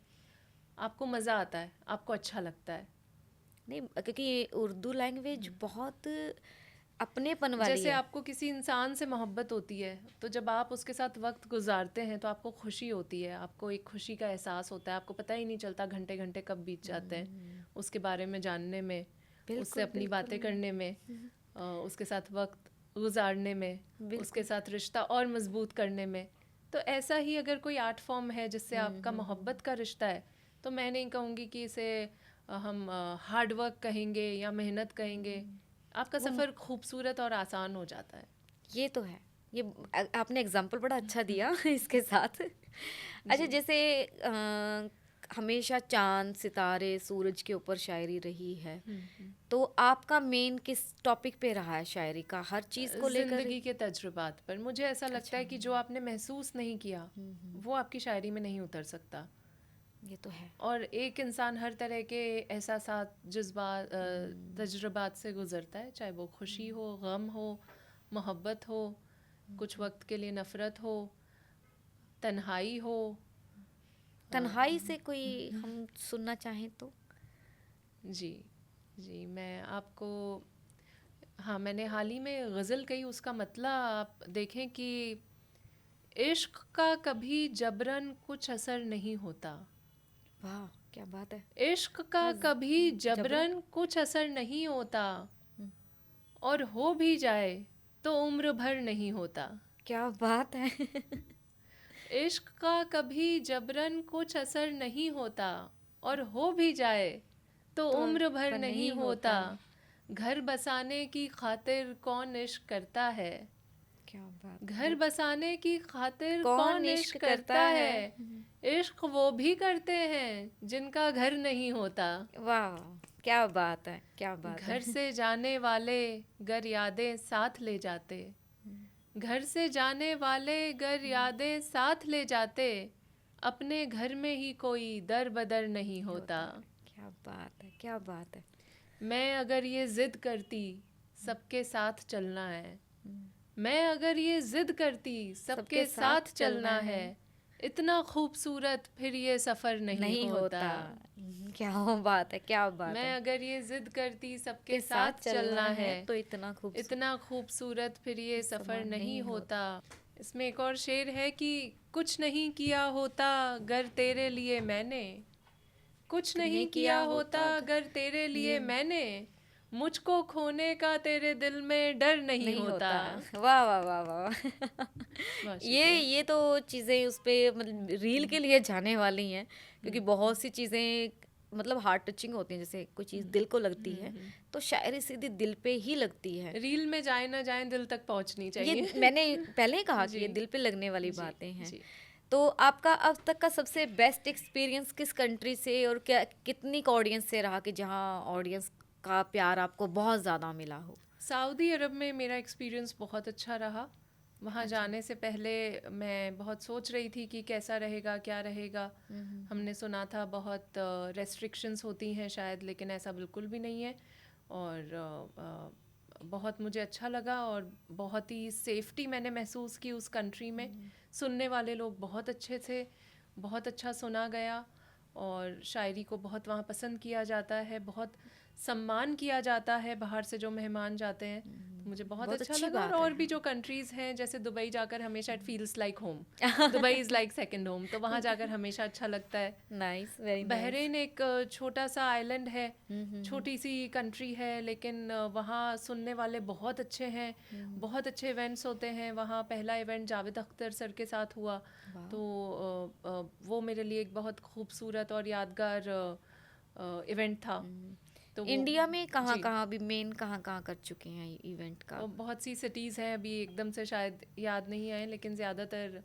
आपको मज़ा आता है, आपको अच्छा लगता है। नहीं, क्योंकि ये उर्दू लैंग्वेज बहुत अपनेपन वाली जैसे है। आपको किसी इंसान से मोहब्बत होती है, तो जब आप उसके साथ वक्त गुजारते हैं तो आपको खुशी होती है, आपको एक खुशी का एहसास होता है। आपको पता ही नहीं चलता घंटे घंटे कब बीत जाते हैं उसके बारे में जानने में, उससे अपनी बातें करने में, उसके साथ वक्त गुजारने में, उसके साथ रिश्ता और मजबूत करने में। तो ऐसा ही अगर कोई आर्ट फॉर्म है जिससे आपका मोहब्बत का रिश्ता है, तो मैं नहीं कहूँगी कि इसे हम हार्ड वर्क कहेंगे या मेहनत कहेंगे। आपका सफ़र खूबसूरत और आसान हो जाता है। ये तो है। ये आपने एग्जाम्पल बड़ा अच्छा दिया इसके साथ। अच्छा, जैसे हमेशा चांद, सितारे, सूरज के ऊपर शायरी रही है, तो आपका मेन किस टॉपिक पे रहा है शायरी का, हर चीज़ को लेकर? ज़िंदगी के तजुर्बात पर। मुझे ऐसा लगता है कि जो आपने महसूस नहीं किया वो आपकी शायरी में नहीं उतर सकता। ये तो है। और एक इंसान हर तरह के एहसासात, जज्बात, तजुर्बात से गुज़रता है, चाहे वो खुशी हो, गम हो, मोहब्बत हो, कुछ वक्त के लिए नफ़रत हो, तन्हाई हो। तन्हाई से कोई हम सुनना चाहें तो? जी जी, मैं आपको, हाँ, मैंने हाल ही में गज़ल कही, उसका मतलब आप देखें कि इश्क का कभी जबरन कुछ असर नहीं होता। वाह, क्या बात है। इश्क का हाँ, कभी जबरन। जबरन कुछ असर नहीं होता, और हो भी जाए तो उम्र भर नहीं होता। क्या बात है। इश्क का कभी जबरन कुछ असर नहीं होता, और हो भी जाए तो उम्र भर पर नहीं होता। घर बसाने की खातिर कौन इश्क करता है? क्या बात। घर बसाने की खातिर कौन कौन इश्क इश्क करता है? इश्क वो भी करते हैं जिनका घर नहीं होता। वाह, क्या बात है, क्या बात है। घर से जाने वाले गर यादें साथ ले जाते, घर से जाने वाले गर यादें साथ ले जाते, अपने घर में ही कोई दर बदर नहीं होता। क्या बात है, क्या बात है। मैं अगर ये जिद करती सबके साथ चलना है, मैं अगर ये जिद करती सबके साथ चलना है, इतना खूबसूरत फिर ये सफ़र नहीं होता। क्या बात है, क्या बात मैं है। अगर ये जिद करती सबके के साथ चलना है, तो इतना खूबसूरत। इतना खूबसूरत फिर ये सफ़र नहीं होता। इसमें एक और शेर है कि कुछ नहीं किया होता गर तेरे लिए मैंने, कुछ नहीं किया होता गर तेरे लिए मैंने, मुझको खोने का तेरे दिल में डर नहीं होता। वाह वाह वाह वाह। बहुत ये तो चीज़ें उस पे मतलब रील के लिए जाने वाली हैं, क्योंकि बहुत सी चीज़ें मतलब हार्ट टचिंग होती हैं। जैसे कोई चीज़ दिल को लगती है तो शायरी सीधी दिल पे ही लगती है। रील में जाए ना जाए, दिल तक पहुंचनी चाहिए। ये मैंने पहले ही कहा कि ये दिल पे लगने वाली बातें हैं। तो आपका अब तक का सबसे बेस्ट एक्सपीरियंस किस कंट्री से और क्या, कितनी ऑडियंस से रहा कि जहाँ ऑडियंस का प्यार आपको बहुत ज़्यादा मिला हो? सऊदी अरब में मेरा एक्सपीरियंस बहुत अच्छा रहा। वहाँ जाने से पहले मैं बहुत सोच रही थी कि कैसा रहेगा, क्या रहेगा। हमने सुना था बहुत रेस्ट्रिक्शंस होती हैं शायद, लेकिन ऐसा बिल्कुल भी नहीं है। और बहुत मुझे अच्छा लगा और बहुत ही सेफ्टी मैंने महसूस की उस कंट्री में। सुनने वाले लोग बहुत अच्छे थे, बहुत अच्छा सुना गया, और शायरी को बहुत वहाँ पसंद किया जाता है। बहुत सम्मान किया जाता है बाहर से जो मेहमान जाते हैं, तो मुझे बहुत बहुत अच्छा अच्छी लगा। बात और है। भी जो कंट्रीज़ हैं जैसे दुबई जाकर हमेशा it feels like home, Dubai is like second home, तो वहाँ जाकर हमेशा अच्छा लगता है। Nice, very nice. बहरीन एक छोटा सा आइलैंड है, छोटी सी कंट्री है, लेकिन वहाँ सुनने वाले बहुत अच्छे हैं, बहुत अच्छे इवेंट्स होते हैं वहाँ। पहला इवेंट जावेद अख्तर सर के साथ हुआ, तो वो मेरे लिए एक बहुत खूबसूरत और यादगार इवेंट था। तो वो इंडिया में कहाँ जी, कहाँ अभी मेन कहाँ कर चुके हैं इवेंट का? बहुत सी सिटीज़ हैं, अभी एकदम से शायद याद नहीं आए, लेकिन ज़्यादातर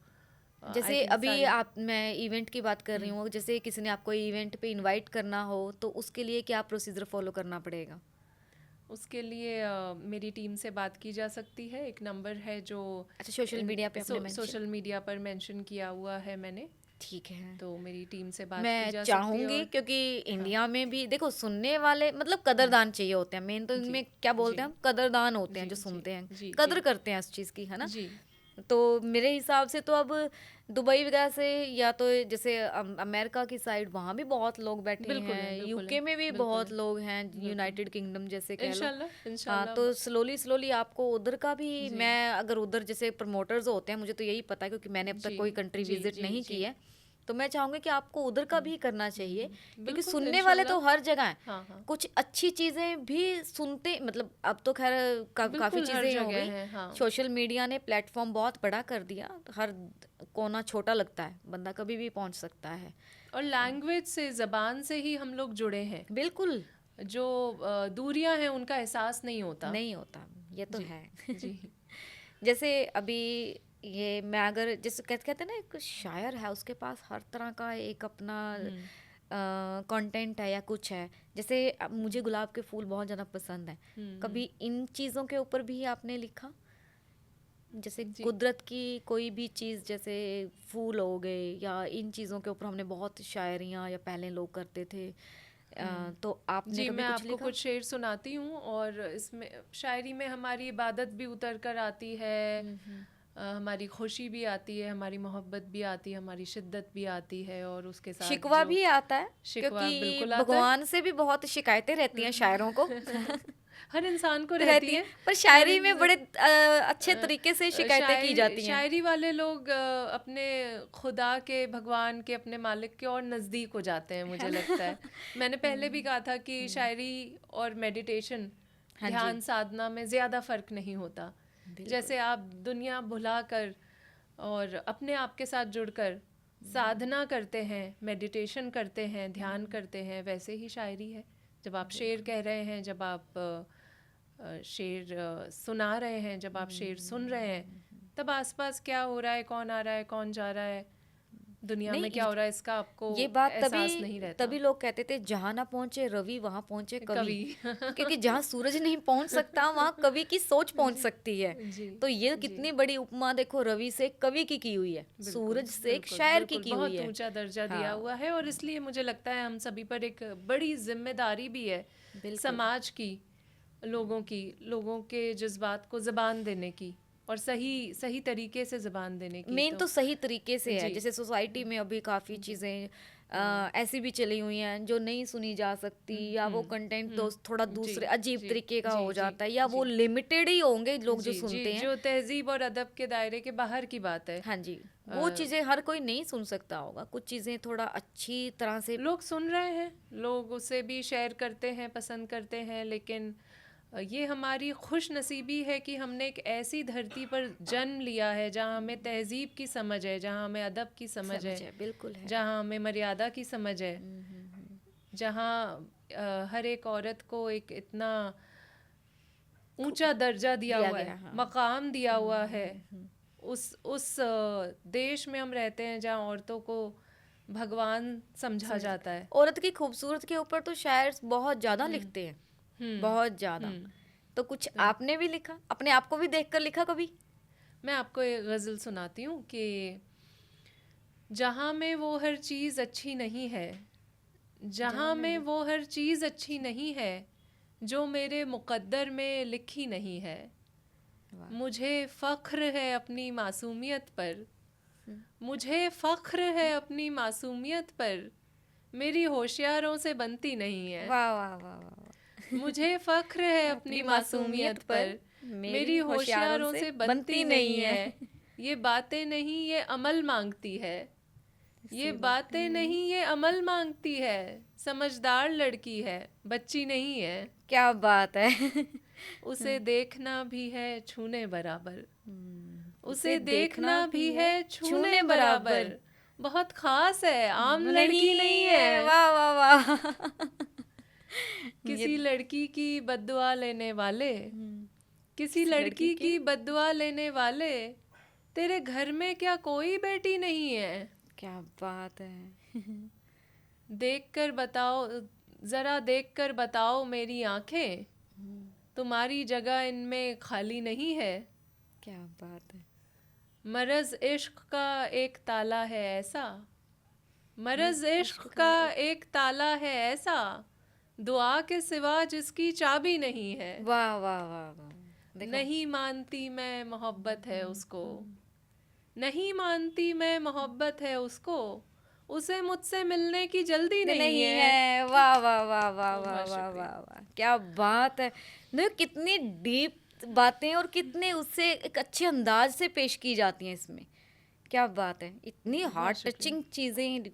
आई जैसे थिंक अभी सारी। आप, मैं इवेंट की बात कर रही हूँ, जैसे किसी ने आपको इवेंट पे इनवाइट करना हो तो उसके लिए क्या प्रोसीजर फॉलो करना पड़ेगा? उसके लिए मेरी टीम से बात की जा सकती है। एक नंबर है जो अच्छा, सोशल मीडिया पे आपने मेंशन, सोशल मीडिया पर मेंशन किया हुआ है मैंने, ठीक है। तो मेरी टीम से बात की मैं जा सकती है। चाहूंगी, और क्योंकि हाँ, इंडिया में भी देखो सुनने वाले मतलब कदरदान चाहिए होते हैं, मेन तो जी इनमें क्या बोलते जी हैं हम, कदरदान होते हैं जी जो जी सुनते हैं, जी जी कदर करते हैं उस चीज़ की, है ना? जी। तो मेरे हिसाब से तो अब दुबई वगैरह से, या तो जैसे अमेरिका की साइड वहाँ भी बहुत लोग बैठे बिल्कुल है, हैं, बिल्कुल है, यूके में भी बिल्कुल बहुत है, लोग हैं, बिल्कुल। यूनाइटेड किंगडम जैसे कह लो। इंशाल्लाह हाँ, इंशाल्लाह। तो स्लोली स्लोली आपको उधर का भी, जी मैं अगर उधर जैसे प्रमोटर्स होते हैं, मुझे तो यही पता है क्योंकि मैंने अब तक जी कोई कंट्री जी विजिट जी नहीं जी। की है, तो मैं चाहूंगी कि आपको उधर का भी करना चाहिए, क्योंकि बिल्कुल सुनने वाले तो इंशाल्लाह। हर जगह हैं। हाँ हाँ, कुछ अच्छी चीज़ें भी सुनते, मतलब अब तो खैर काफ़ी बिल्कुल हर चीज़ें हो जगह गई, है। हाँ, सोशल मीडिया ने प्लेटफॉर्म बहुत बड़ा कर दिया, हर कोना छोटा लगता है, बंदा कभी भी पहुंच सकता है। और लैंग्वेज से, ज़बान से ही हम लोग जुड़े हैं। बिल्कुल जो दूरियां हैं उनका एहसास नहीं होता। नहीं होता, ये तो जी है। जी जैसे अभी ये मैं अगर जैसे कहते हैं ना, एक शायर है उसके पास हर तरह का एक अपना कंटेंट है या कुछ है, जैसे मुझे गुलाब के फूल बहुत ज़्यादा पसंद है, कभी इन चीज़ों के ऊपर भी आपने लिखा? जैसे जी। कुदरत की कोई भी चीज़, जैसे फूल हो गए, या इन चीज़ों के ऊपर हमने बहुत शायरियाँ या पहले लोग करते थे, तो आपने जी, कभी मैं कुछ आपको लिखा? कुछ शेर सुनाती हूँ, और इसमें शायरी में हमारी इबादत भी उतर कर आती है, हमारी खुशी भी आती है, हमारी मोहब्बत भी आती है, हमारी शिद्दत भी आती है, और उसके साथ शिकवा जो भी आता है, शिकवा क्योंकि बिल्कुल आता है। भगवान से भी बहुत शिकायतें रहती हैं शायरों को। हर इंसान को रहती रहती है, है। पर हर शायरी में इंसान बड़े अच्छे तरीके से शिकायतें की जाती हैं। शायरी वाले लोग अपने खुदा के, भगवान के, अपने मालिक के और नज़दीक हो जाते हैं, है मुझे ना? लगता है। मैंने पहले भी कहा था कि शायरी और मेडिटेशन, हाँ जी, ध्यान साधना में ज़्यादा फ़र्क नहीं होता। बिल्कुल। जैसे आप दुनिया भुला कर और अपने आप के साथ जुड़कर साधना करते हैं, मेडिटेशन करते हैं, ध्यान करते हैं, वैसे ही शायरी है। जब आप शेर कह रहे हैं, जब आप शेर सुना रहे हैं, जब आप शेर सुन रहे हैं, तब आसपास क्या हो रहा है, कौन आ रहा है, कौन जा रहा है, दुनिया नहीं, में क्या हो रहा है, इसका आपको ये बात तभी एहसास नहीं रहता। तभी लोग कहते थे, जहाँ ना पहुंचे रवि वहां पहुंचे कवि। कवि क्योंकि जहाँ सूरज नहीं पहुंच सकता वहां कवि की सोच पहुंच जी सकती है। जी तो ये जी, कितनी बड़ी उपमा देखो, रवि से कवि की हुई है, बिल्कुल सूरज से एक बिल्कुल शायर बिल्कुल, की हुई बहुत है। ऊंचा दर्जा दिया हाँ, हुआ है, और इसलिए मुझे लगता है हम सभी पर एक बड़ी जिम्मेदारी भी है, बिल्कुल। समाज की, लोगों के जज्बात को ज़बान देने की, और सही सही तरीके से ज़बान देने की। मेन तो तो सही तरीके से है, जी जैसे सोसाइटी में अभी काफ़ी चीज़ें ऐसी भी चली हुई हैं जो नहीं सुनी जा सकती, या वो कंटेंट तो थोड़ा जी दूसरे अजीब जी तरीके का जी हो जी जाता है, या वो जी लिमिटेड ही होंगे लोग जो जी जी, सुनते हैं। जो तहजीब और अदब के दायरे के बाहर की बात है। हाँ जी, वो चीज़ें हर कोई नहीं सुन सकता होगा, कुछ चीज़ें थोड़ा अच्छी तरह से। लोग सुन रहे हैं, लोग उसे भी शेयर करते हैं, पसंद करते हैं, लेकिन ये हमारी खुश नसीबी है कि हमने एक ऐसी धरती पर जन्म लिया है जहाँ हमें तहजीब की समझ है, जहाँ हमें अदब की समझ है, समझ है, बिल्कुल है। जहाँ हमें मर्यादा की समझ है, जहाँ हर एक औरत को एक इतना ऊंचा दर्जा दिया दिया हुआ गया, है, हाँ। मकाम दिया हुआ है। उस देश में हम रहते हैं जहाँ औरतों को भगवान समझा समझ, जाता है। औरत की खूबसूरत के ऊपर तो शायर बहुत ज़्यादा लिखते हैं, बहुत ज़्यादा। हम्म, तो कुछ तो आपने भी लिखा, अपने आप को भी देखकर लिखा कभी? मैं आपको एक गज़ल सुनाती हूँ कि जहाँ में वो हर चीज़ अच्छी नहीं है, जहाँ में वो हर चीज़ अच्छी नहीं है, जो मेरे मुक़द्दर में लिखी नहीं है। मुझे फ़ख्र है अपनी मासूमियत पर, मुझे फ़ख्र है अपनी मासूमियत पर, मेरी होशियारों से बनती नहीं है। वाह वाह वाह वाह वाह। मुझे फख्र है अपनी मासूमियत पर, मेरी होशियारों से बनती नहीं है। ये बातें नहीं ये अमल मांगती है, ये बातें नहीं ये अमल मांगती है। समझदार लड़की है, बच्ची नहीं है। क्या बात है। उसे देखना भी है छूने बराबर, उसे उसे देखना भी है छूने बराबर। बहुत खास है, आम लड़की नहीं है। वाह वाह वाह। किसी लड़की की बद्दुआ लेने वाले, किसी लड़की की बद्दुआ लेने वाले, तेरे घर में क्या कोई बेटी नहीं है? क्या बात है। देखकर बताओ, जरा देखकर बताओ मेरी आंखें, तुम्हारी जगह इनमें खाली नहीं है। क्या बात है। मरज इश्क का एक ताला है ऐसा, मरज इश्क का एक ताला है ऐसा, दुआ के सिवा जिसकी चाबी नहीं है। वाह वाह वाह वाह। देखो, नहीं मानती मैं मोहब्बत है उसको, नहीं मानती मैं मोहब्बत है उसको, उसे मुझसे मिलने की जल्दी नहीं है। वाह वाह वाह वाह वाह बहुत वाह शुक्रिया। वाह वाह, क्या बात है। देखो कितनी डीप बातें और कितने उससे एक अच्छे अंदाज से पेश की जाती हैं इसमें। क्या बात है, इतनी हार्ट टचिंग चीज़ें।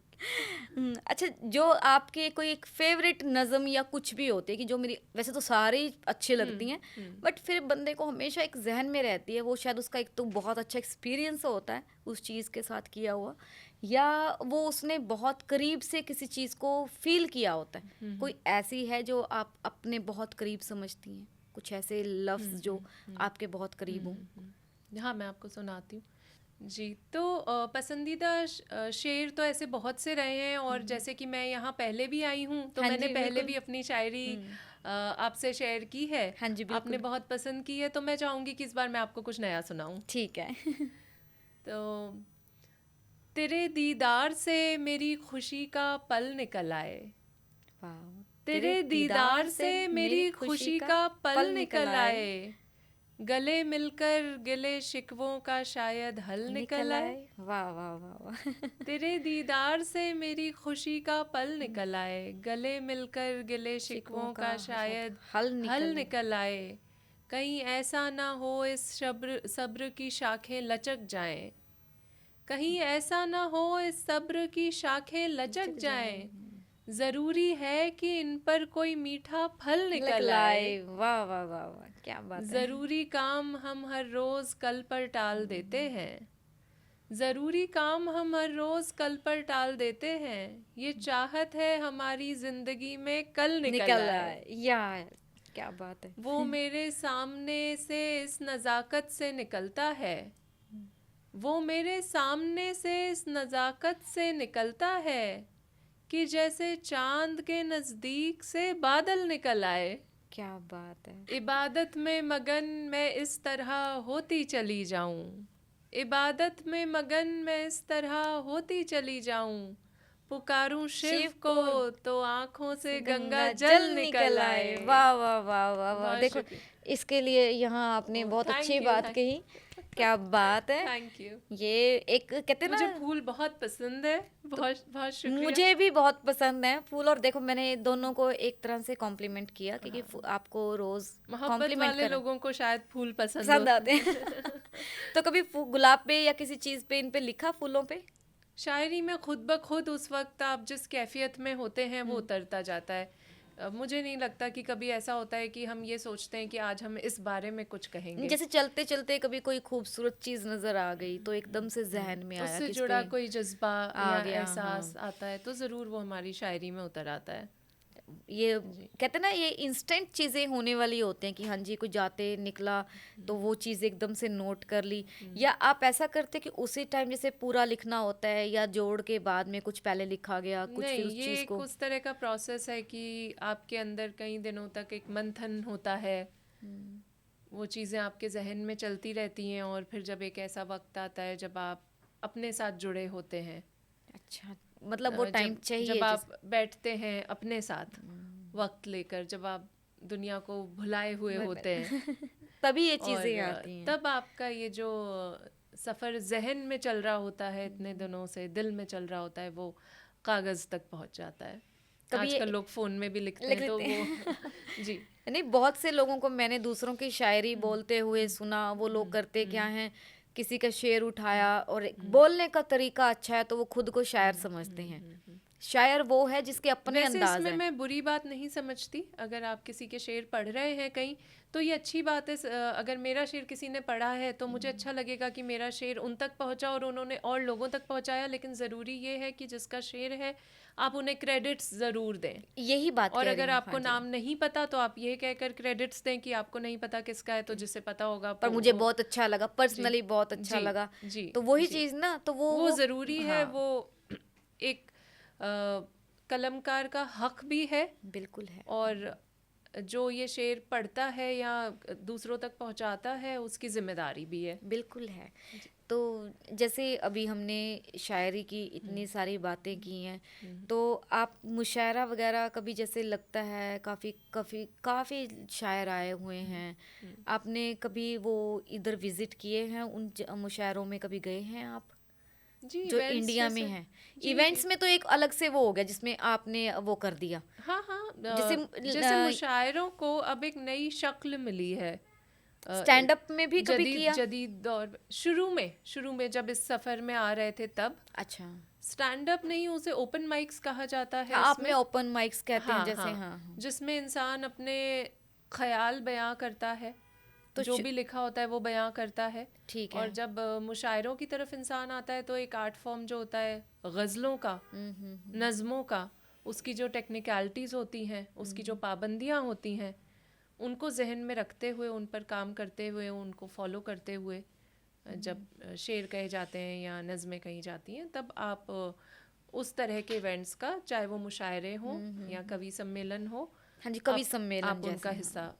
अच्छा, जो आपके कोई एक फेवरेट नज़म या कुछ भी होते हैं कि जो मेरी, वैसे तो सारे ही अच्छी लगती हैं, बट फिर बंदे को हमेशा एक जहन में रहती है, वो शायद उसका एक तो बहुत अच्छा एक्सपीरियंस होता है उस चीज़ के साथ किया हुआ, या वो उसने बहुत करीब से किसी चीज़ को फील किया होता है। कोई ऐसी है जो आप अपने बहुत करीब समझती हैं, कुछ ऐसे लफ्ज़ जो आपके बहुत करीब हों? हाँ, मैं आपको सुनाती हूँ जी। तो पसंदीदा शेर तो ऐसे बहुत से रहे हैं, और जैसे कि मैं यहाँ पहले भी आई हूँ तो हाँ मैंने जी, पहले बिल्कुल। भी अपनी शायरी आपसे शेयर की है। हाँ जी, बिल्कुल। आपने बहुत पसंद की है, तो मैं चाहूँगी कि इस बार मैं आपको कुछ नया सुनाऊँ। ठीक है। तो तेरे दीदार से मेरी खुशी का पल निकल आए, वाह। तेरे दीदार से मेरी खुशी का पल निकल आए, गले मिलकर गिले शिकवों का शायद हल निकल आए। वाह वाह वाह वाह। तेरे दीदार से मेरी खुशी का पल निकल आए, गले मिलकर गिले शिकवों का शायद हल हल निकल आए। कहीं ऐसा ना हो इस सब्र की शाखें लचक जाएं, कहीं ऐसा ना हो इस सब्र की शाखें लचक जाएं, जरूरी है कि इन पर कोई मीठा फल निकल आए। वाह वाह वाह वाह, क्या बात है। जरूरी काम हम हर रोज कल पर टाल देते हैं, जरूरी काम हम हर रोज कल पर टाल देते हैं, ये चाहत है हमारी जिंदगी में कल निकल आए। यार क्या बात है। वो मेरे सामने से इस नज़ाकत से निकलता है, वो मेरे सामने से इस नज़ाकत से निकलता है, कि जैसे चांद के नज़दीक से बादल निकल आए। क्या बात है। इबादत में मगन मैं इस तरह होती चली जाऊं, इबादत में मगन मैं इस तरह होती चली जाऊं, पुकारूं शिव को तो आंखों से गंगा जल निकल आए। वाह वाह वाह वाह वाह। बहुत देखो, शुक्रिया। इसके लिए यहाँ आपने बहुत thank अच्छी you, बात thank कही। क्या बात है। Thank you. ये एक कहते हैं मुझे ना, फूल बहुत पसंद है। बहुत बहुत शुक्रिया। मुझे भी बहुत पसंद है फूल। और देखो, मैंने दोनों को एक तरह से कॉम्प्लीमेंट किया, क्योंकि आपको रोज मोहब्बत कॉम्प्लीमेंट वाले लोगों को शायद फूल पसंद पसंद हो। आते हैं। तो कभी गुलाब पे या किसी चीज पे इन पे लिखा, फूलों पे? शायरी में खुद ब खुद उस वक्त आप जिस कैफियत में होते हैं वो उतरता जाता है। मुझे नहीं लगता कि कभी ऐसा होता है कि हम ये सोचते हैं कि आज हम इस बारे में कुछ कहेंगे। जैसे चलते चलते कभी कोई खूबसूरत चीज नजर आ गई तो एकदम से जहन में आया, उससे किस जुड़ा पे कोई जज्बा आ या गया। एहसास आता है तो ज़रूर वो हमारी शायरी में उतर आता है। ये कहते हैं ना, ये इंस्टेंट चीज़ें होने वाली होते हैं कि हाँ जी, कोई जाते निकला तो वो चीज़ एकदम से नोट कर ली, या आप ऐसा करते कि उसी टाइम जैसे पूरा लिखना होता है, या जोड़ के बाद में कुछ पहले लिखा गया, कुछ नहीं, फिर उस ये चीज़ एक को? उस तरह का प्रोसेस है कि आपके अंदर कई दिनों तक एक मंथन होता है, वो चीज़ें आपके जहन में चलती रहती हैं, और फिर जब एक ऐसा वक्त आता है जब आप अपने साथ जुड़े होते हैं। अच्छा, मतलब वो टाइम चाहिए जब आप बैठते हैं अपने साथ वक्त लेकर, जब आप दुनिया को भुलाए हुए होते हैं तभी ये और चीज़ें आती हैं। तब आपका ये जो सफ़र जहन में चल रहा होता है इतने दिनों से, दिल में चल रहा होता है, वो कागज़ तक पहुंच जाता है। कभी आजकल लोग फोन में भी लिखते लिख हैं तो लेते वो जी नहीं, बहुत से लोगों को मैंने दूसरों की शायरी बोलते हुए सुना। वो लोग करते क्या हैं, किसी का शेर उठाया और बोलने का तरीका अच्छा है तो वो खुद को शायर समझते हैं। शायर वो है जिसके अपने वैसे अंदाज इसमें है। मैं बुरी बात नहीं समझती। अगर आप किसी के शेर पढ़ रहे हैं कहीं तो ये अच्छी बात है। अगर मेरा शेर किसी ने पढ़ा है तो मुझे अच्छा लगेगा कि मेरा शेर उन तक पहुंचा और उन्होंने और लोगों तक पहुंचाया। लेकिन ज़रूरी ये है कि जिसका शेर है आप उन्हें क्रेडिट्स ज़रूर दें। यही बात और कह रही अगर हूँ। आपको हाँ जी। नाम नहीं पता तो आप ये कहकर क्रेडिट्स दें कि आपको नहीं पता किसका है, तो जिसे पता होगा पर मुझे बहुत अच्छा लगा, जी पर्सनली बहुत अच्छा जी लगा। जी तो वही जी चीज़ ना, तो वो वो ज़रूरी है। हाँ, वो एक कलमकार का हक भी है। बिल्कुल है। और जो ये शेर पढ़ता है या दूसरों तक पहुंचाता है उसकी जिम्मेदारी भी है। बिल्कुल है। तो जैसे अभी हमने शायरी की इतनी सारी बातें की हैं, तो आप मुशायरा वगैरह कभी, जैसे लगता है काफ़ी काफ़ी काफ़ी शायर आए हुए हैं, आपने कभी वो इधर विजिट किए हैं, उन मुशायरों में कभी गए हैं आप, जी जो इवेंट्स इंडिया में जैसे हैं? जी इवेंट्स जी में तो एक अलग से वो हो गया जिसमें आपने वो कर दिया, हाँ हाँ जैसे जैसे मुशायरों को अब एक नई शक्ल मिली है। स्टैंड अप में भी कभी जदीद किया? जदीद दौर शुरू में जब इस सफ़र में आ रहे थे तब अच्छा। स्टैंड अप नहीं, उसे ओपन माइक्स कहा जाता है हाँ, आपने इसमें। ओपन माइक्स कहते हैं हाँ जैसे। हाँ हाँ हाँ। जिसमें इंसान अपने ख़याल बयां करता है, तो जो भी लिखा होता है वो बयां करता है। ठीक और है। जब मुशायरों की तरफ इंसान आता है तो एक आर्ट फॉर्म जो होता है गज़लों का, नज़मों का, उसकी जो टेक्निकलिटीज़ होती हैं, उसकी जो पाबंदियाँ होती हैं, उनको जहन में रखते हुए, उन पर काम करते हुए, उनको फॉलो करते हुए जब शेर कहे जाते हैं या नज़में कही जाती हैं, तब आप उस तरह के इवेंट्स का, चाहे वो मुशायरे हों या कवि सम्मेलन हो, हाँ जी, कवि आप सम्मेलन आप जैसे। उनका हाँ। हिस्सा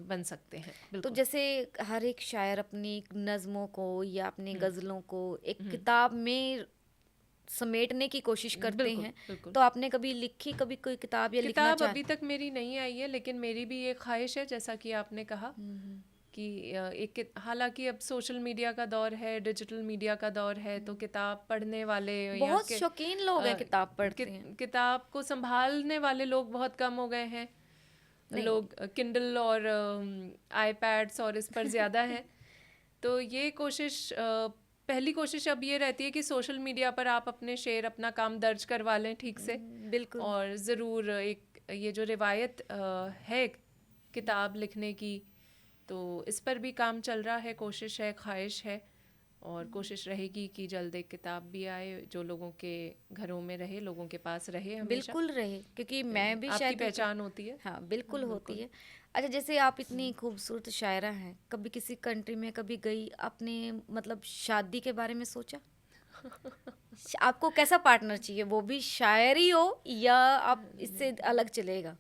बन सकते हैं। तो बिल्कुल। जैसे हर एक शायर अपनी नज़मों को या अपनी गज़लों को एक किताब में समेटने की कोशिश करते बिल्कुल हैं, बिल्कुल। तो आपने कभी लिखी, कभी कोई किताब या लिखना किताब चाह? अभी तक मेरी नहीं आई है, लेकिन मेरी भी ये ख्वाहिश है, जैसा कि आपने कहा कि हालांकि अब सोशल मीडिया का दौर है, डिजिटल मीडिया का दौर है, तो किताब पढ़ने वाले या बहुत शौकीन लोग हैं, किताब पढ़ते हैं। किताब को संभालने वाले लोग बहुत कम हो गए हैं। नहीं। लोग किंडल और आईपैड्स और इस पर ज़्यादा हैं। तो ये कोशिश, पहली कोशिश अब ये रहती है कि सोशल मीडिया पर आप अपने शेर, अपना काम दर्ज करवा लें ठीक से। बिल्कुल। और ज़रूर एक ये जो रिवायत है किताब लिखने की, तो इस पर भी काम चल रहा है, कोशिश है, ख्वाहिश है। और कोशिश रहेगी कि जल्द एक किताब भी आए जो लोगों के घरों में रहे, लोगों के पास रहे हमेशा। बिल्कुल रहे, क्योंकि मैं भी आपकी शायद पहचान होती है। हाँ, बिल्कुल होती है। अच्छा, जैसे आप इतनी खूबसूरत शायरा हैं, कभी किसी कंट्री में कभी गई, आपने मतलब शादी के बारे में सोचा? आपको कैसा पार्टनर चाहिए, वो भी शायरी हो या आप इससे अलग चलेगा?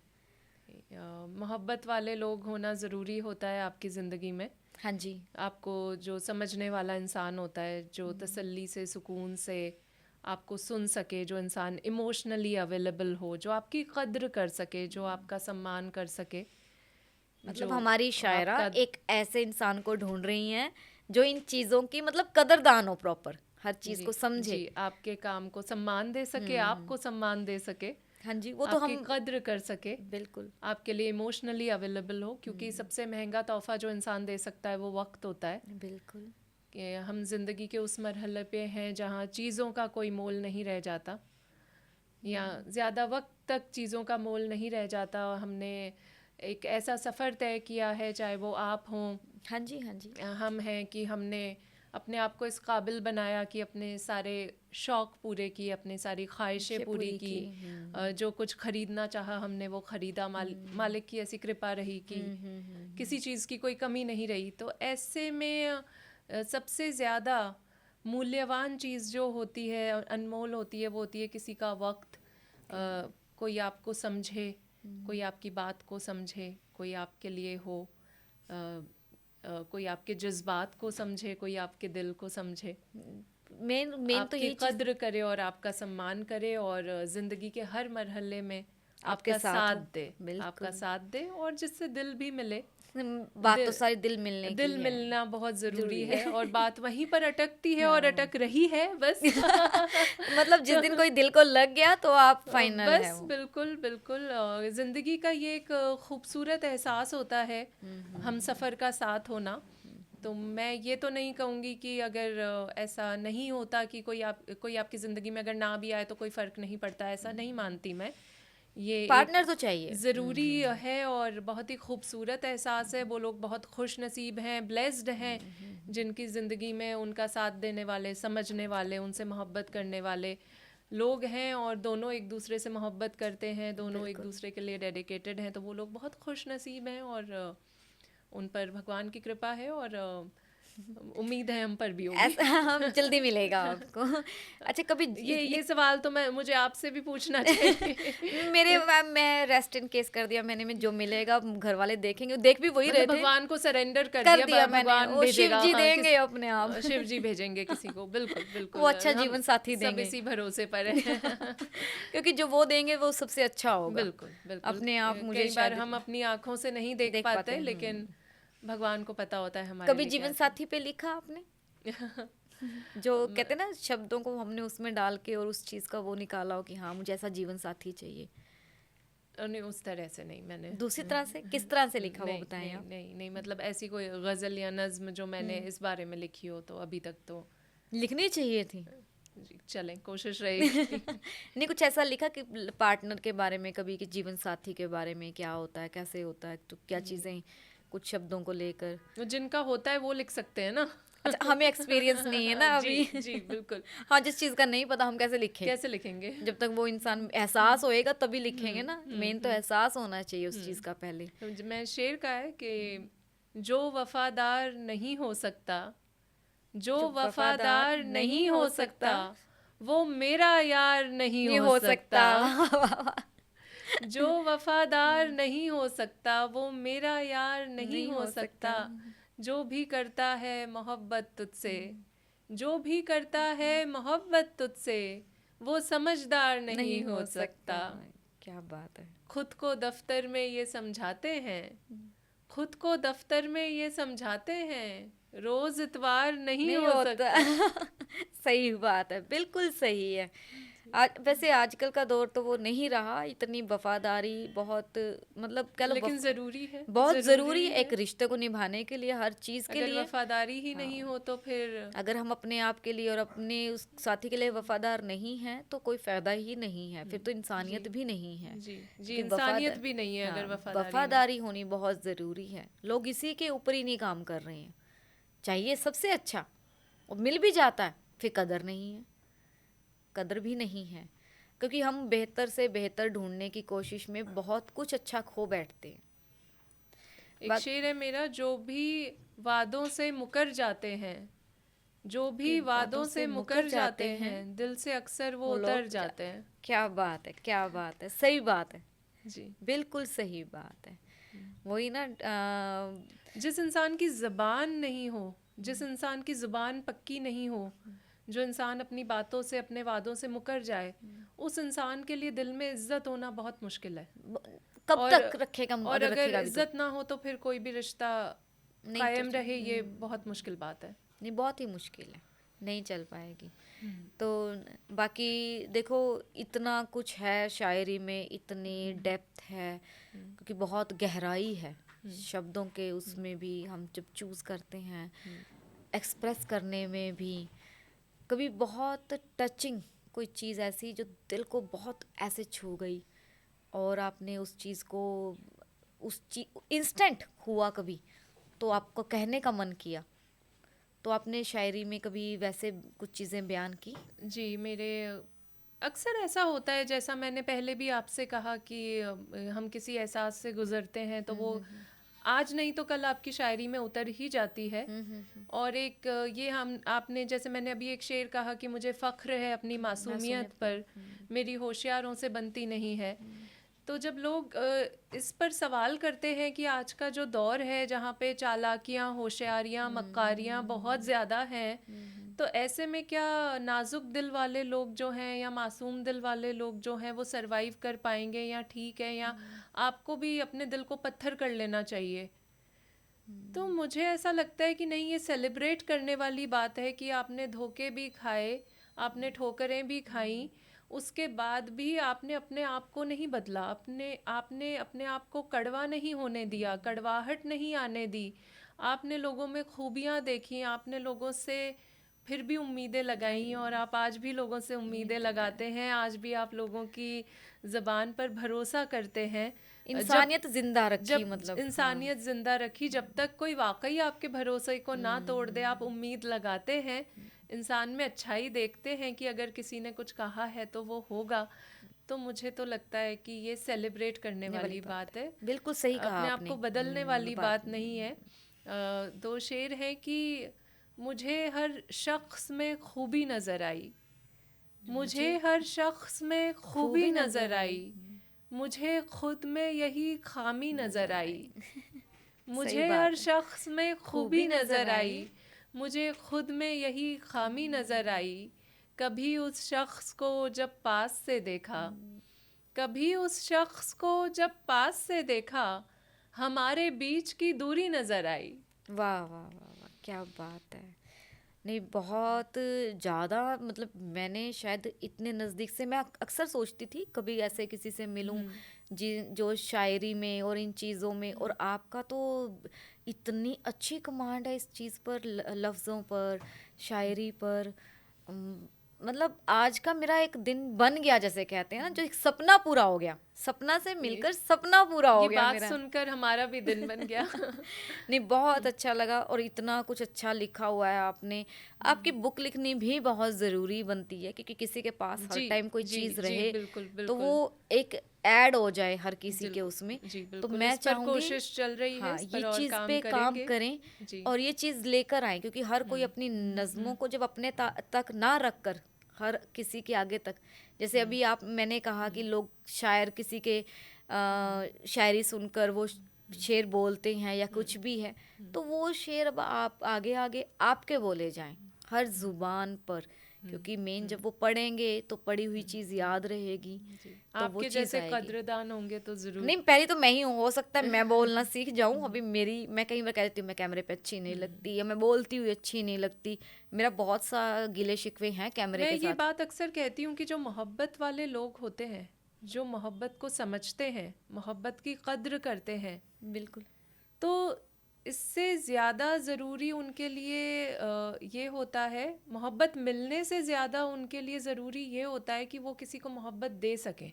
मोहब्बत वाले लोग होना ज़रूरी होता है आपकी ज़िंदगी में। हाँ जी। आपको जो समझने वाला इंसान होता है, जो तसल्ली से, सुकून से आपको सुन सके, जो इंसान इमोशनली अवेलेबल हो, जो आपकी कद्र कर सके, जो आपका सम्मान कर सके। मतलब जो हमारी शायरा आपका एक ऐसे इंसान को ढूंढ रही हैं जो इन चीज़ों की मतलब कदरदान हो, प्रॉपर हर चीज़ जी को समझे। जी आपके काम को सम्मान दे सके, आपको सम्मान दे सके, हाँ जी, वो तो आपकी हम कद्र कर सके, बिल्कुल। आपके लिए इमोशनली अवेलेबल हो। क्योंकि सबसे महंगा तोहफा जो इंसान दे सकता है वो वक्त होता है। बिल्कुल। कि हम ज़िंदगी के उस मरहले पे हैं जहाँ चीज़ों का कोई मोल नहीं रह जाता, या ज़्यादा वक्त तक चीज़ों का मोल नहीं रह जाता। हमने एक ऐसा सफ़र तय किया है, चाहे वो आप हों, हाँ जी, हाँ जी। हम हैं, कि हमने अपने आप को इस काबिल बनाया कि अपने सारे शौक़ पूरे किए, अपनी सारी ख्वाहिशें पूरी की। जो कुछ ख़रीदना चाहा हमने वो ख़रीदा। मालिक की ऐसी कृपा रही कि किसी चीज़ की कोई कमी नहीं रही। तो ऐसे में सबसे ज़्यादा मूल्यवान चीज़ जो होती है और अनमोल होती है, वो होती है किसी का वक्त। कोई आपको समझे, कोई आपकी बात को समझे, कोई आपके लिए हो, कोई आपके जज्बात को समझे, कोई आपके दिल को समझे, मेन तो आपकी यही चीज़, कद्र करे और आपका सम्मान करे, और ज़िंदगी के हर मरहले में आपका साथ साथ हो। दे, बिल्कुल। आपका साथ दे, और जिससे दिल भी मिले। बात तो सारी दिल मिलने की दिल है। मिलना बहुत जरूरी जरूरी है, है। और बात वहीं पर अटकती है और अटक रही है बस। मतलब जिस दिन कोई दिल को लग गया तो आप फाइनल है बस वो। बिल्कुल बिल्कुल। जिंदगी का ये एक खूबसूरत एहसास होता है, हम सफ़र का साथ होना। तो मैं ये तो नहीं कहूँगी कि अगर ऐसा नहीं होता कि कोई आपकी ज़िंदगी में अगर ना भी आए तो कोई फ़र्क नहीं पड़ता, ऐसा नहीं मानती मैं। ये एक पार्टनर तो चाहिए। ज़रूरी है और बहुत ही खूबसूरत एहसास है। वो लोग बहुत खुश नसीब हैं, ब्लेस्ड हैं, जिनकी ज़िंदगी में उनका साथ देने वाले, समझने वाले, उनसे मोहब्बत करने वाले लोग हैं, और दोनों एक दूसरे से मोहब्बत करते हैं, दोनों एक दूसरे के लिए डेडिकेटेड हैं। तो वो लोग बहुत खुश नसीब हैं, और उन पर भगवान की कृपा है, और उम्मीद है हम पर भी होगी। ऐसा हम जल्दी मिलेगा आपको। अच्छा, कभी ये सवाल तो मुझे आपसे भी पूछना चाहिए। मेरे मैं रेस्ट इन केस कर दिया मैंने, में जो मिलेगा घर वाले देखेंगे, देख भी वही रहे मतलब थे। भगवान को सरेंडर कर कर दिया मैंने, भगवान वो शिव भेजेगा। जी हाँ, देंगे अपने आप। शिव जी भेजेंगे किसी को, बिल्कुल बिल्कुल। वो अच्छा हम जीवन साथी सब देंगे। इसी भरोसे पर है। क्योंकि जो वो देंगे वो सबसे अच्छा होगा। बिल्कुल बिल्कुल। अपने आप मुझे कई बार शायद हम अपनी आंखों से नहीं देख देख पाते, पाते हैं। लेकिन भगवान को पता होता है हमारे कभी लिए जीवन क्या साथी पे लिखा आपने? जो कहते हैं ना, शब्दों को हमने उसमें डाल के और उस चीज का वो निकाला हो कि हाँ मुझे ऐसा जीवन साथी चाहिए। नहीं, उस तरह से नहीं मैंने। दूसरी तरह से किस तरह से लिखा वो नहीं बताएं नहीं आप। नहीं नहीं, मतलब ऐसी कोई गज़ल या नज़्म जो मैंने इस बारे में लिखी हो तो अभी तक तो। लिखनी चाहिए थी। जी, चलें, कोशिश रहेगी। नहीं, कुछ ऐसा लिखा कि पार्टनर के बारे में कभी, कि जीवन साथी के बारे में क्या होता है, कैसे होता है, तो क्या चीजें, कुछ शब्दों को लेकर। जिनका होता है वो लिख सकते हैं ना। अच्छा, हमें एक्सपीरियंस नहीं है ना जी अभी। जी बिल्कुल। हाँ, जिस चीज का नहीं पता हम कैसे लिखें। कैसे लिखेंगे? जब तक वो इंसान एहसास होएगा तभी लिखेंगे ना। मेन तो एहसास होना चाहिए उस चीज का पहले। मैं शेर का है कि जो वफादार नहीं हो सकता, जो वफादार नहीं हो सकता, वो मेरा यार नहीं नहीं हो हो सकता। सकता। जो वफादार नहीं हो सकता, वो मेरा यार नहीं हो सकता। जो भी करता है मोहब्बत तुझसे, जो भी करता है मोहब्बत तुझसे, वो समझदार नहीं हो सकता। क्या बात है। खुद को दफ्तर में ये समझाते हैं, खुद को दफ्तर में ये समझाते हैं, रोज इतवार नहीं हो सकता। सही बात है, बिल्कुल सही है। आज वैसे आजकल का दौर तो वो नहीं रहा, इतनी वफादारी बहुत, मतलब कह लो लेकिन जरूरी है, बहुत जरूरी है एक रिश्ते को निभाने के लिए, हर चीज के अगर लिए। वफादारी ही नहीं हो तो फिर अगर हम अपने आप के लिए और अपने उस साथी के लिए वफादार नहीं हैं तो कोई फायदा ही नहीं है, फिर तो इंसानियत भी नहीं है। जी जी, क्योंकि इंसानियत भी नहीं है अगर वफादारी वफादारी होनी बहुत ज़रूरी है। लोग इसी के ऊपर ही नहीं काम कर रहे हैं। चाहिए सबसे अच्छा और मिल भी जाता है, फिर कदर नहीं है, कदर भी नहीं है, क्योंकि हम बेहतर से बेहतर ढूंढने की कोशिश में बहुत कुछ अच्छा खो बैठते हैं। एक शेर है मेरा, जो भी वादों से मुकर जाते हैं, जो भी वादों से मुकर जाते हैं, दिल से अक्सर वो उतर जाते हैं। क्या बात है, क्या बात है, सही बात है जी, बिल्कुल सही बात है। वही ना, जिस इंसान की ज़बान नहीं हो, जिस इंसान की ज़ुबान पक्की नहीं हो, जो इंसान अपनी बातों से, अपने वादों से मुकर जाए, उस इंसान के लिए दिल में इज्जत होना बहुत मुश्किल है। कब तक रखेगा, और अगर इज्जत ना हो तो फिर कोई भी रिश्ता कायम रहे, ये बहुत मुश्किल बात है। नहीं, बहुत ही मुश्किल है, नहीं चल पाएगी। तो बाकी देखो, इतना कुछ है शायरी में, इतनी डेप्थ है, क्योंकि बहुत गहराई है शब्दों के, उसमें भी हम जब चूज़ करते हैं एक्सप्रेस करने में भी, कभी बहुत टचिंग कोई चीज़ ऐसी जो दिल को बहुत ऐसे छू गई और आपने उस चीज़ को, उस चीज इंस्टेंट हुआ कभी, तो आपको कहने का मन किया, तो आपने शायरी में कभी वैसे कुछ चीज़ें बयान की? जी, मेरे अक्सर ऐसा होता है, जैसा मैंने पहले भी आपसे कहा कि हम किसी एहसास से गुजरते हैं तो वो आज नहीं तो कल आपकी शायरी में उतर ही जाती है। और एक ये हम आपने, जैसे मैंने अभी एक शेर कहा कि मुझे फ़ख्र है अपनी मासूमियत पर, मेरी होशियारों से बनती नहीं है। तो जब लोग इस पर सवाल करते हैं कि आज का जो दौर है जहाँ पे चालाकियाँ, होशियारियाँ, मक्कारियाँ बहुत ज़्यादा हैं, तो ऐसे में क्या नाजुक दिल वाले लोग जो हैं या मासूम दिल वाले लोग जो हैं वो सरवाइव कर पाएंगे, या ठीक है, या आपको भी अपने दिल को पत्थर कर लेना चाहिए? तो मुझे ऐसा लगता है कि नहीं, ये सेलिब्रेट करने वाली बात है कि आपने धोखे भी खाए, आपने ठोकरें भी खाई, उसके बाद भी आपने अपने आप को नहीं बदला, आपने अपने आप को कड़वा नहीं होने दिया, कड़वाहट नहीं आने दी। आपने लोगों में खूबियाँ देखी, आपने लोगों से फिर भी उम्मीदें लगाई, और आप आज भी लोगों से उम्मीदें लगाते हैं, आज भी आप लोगों की ज़बान पर भरोसा करते हैं। जब इंसानियत जिंदा रखी, जब मतलब हाँ। इंसानियत जिंदा रखी, जब तक कोई वाकई आपके भरोसे को ना तोड़ दे, आप उम्मीद लगाते हैं, इंसान में अच्छाई देखते हैं कि अगर किसी ने कुछ कहा है तो वो होगा, तो मुझे तो लगता है कि ये सेलिब्रेट करने वाली बात है, बिल्कुल सही कहा अपने आप आपने। को बदलने वाली बात नहीं है। दो शेर हैं कि मुझे हर शख्स में खूबी नजर आई, मुझे हर शख्स में खूबी नजर आई, मुझे खुद में यही खामी नजर आई, मुझे हर शख्स में खूबी नजर आई, मुझे खुद में यही खामी नजर आई। कभी उस शख्स को जब पास से देखा, कभी उस शख्स को जब पास से देखा, हमारे बीच की दूरी नजर आई। वाह वाह वाह वाह, क्या बात है। नहीं, बहुत ज़्यादा, मतलब मैंने शायद इतने नज़दीक से, मैं अक्सर सोचती थी कभी ऐसे किसी से मिलूं जी जो शायरी में और इन चीज़ों में, और आपका तो इतनी अच्छी कमांड है इस चीज़ पर, लफ्ज़ों पर, शायरी पर। मतलब आज का मेरा एक दिन बन गया, जैसे कहते हैं ना, जो एक सपना पूरा हो गया, सपना से मिलकर सपना पूरा हो ये गया बात मेरा। सुनकर हमारा भी दिन बन गया। नहीं, बहुत अच्छा लगा, और इतना कुछ अच्छा लिखा हुआ है आपने। आपकी बुक लिखनी भी बहुत ज़रूरी बनती है, क्योंकि किसी के पास हर जी टाइम कोई जी चीज़ जी, रहे बिल्कुल तो बिल्कुल। वो एक ऐड हो जाए हर किसी के उसमें। जी तो बिल्कुल, मैं इस पर चाहूँगी कोशिश चल रही है, हाँ, इस ये पर और चीज़ काम पे काम करेंगे। करें जी और ये चीज़ लेकर आएँ, क्योंकि हर कोई अपनी नज़मों को जब अपने तक ना रख कर हर किसी के आगे तक, जैसे अभी मैंने कहा कि लोग शायर किसी के शायरी सुनकर वो शेर बोलते हैं या कुछ भी है, तो वो शेर अब आप आगे आगे आपके बोले जाएं हर जुबान पर, क्योंकि मेन जब वो पढ़ेंगे तो पढ़ी हुई चीज़ याद रहेगी, तो वो आपके चीज़ जैसे आएगी। कद्रदान होंगे तो जरूर। नहीं, पहली तो मैं ही हूँ, हो सकता है मैं बोलना सीख जाऊँ। अभी मैं कई बार कह देती हूँ मैं कैमरे पे अच्छी नहीं लगती, या मैं बोलती हुई अच्छी नहीं लगती, मेरा बहुत सा गिले शिकवे हैं कैमरे मैं के ये साथ। बात अक्सर कहती हूँ कि जो मोहब्बत वाले लोग होते हैं, जो मोहब्बत को समझते हैं, मोहब्बत की कद्र करते हैं, बिल्कुल। तो इससे ज़्यादा ज़रूरी उनके लिए ये होता है, मोहब्बत मिलने से ज़्यादा उनके लिए ज़रूरी ये होता है कि वो किसी को मोहब्बत दे सकें।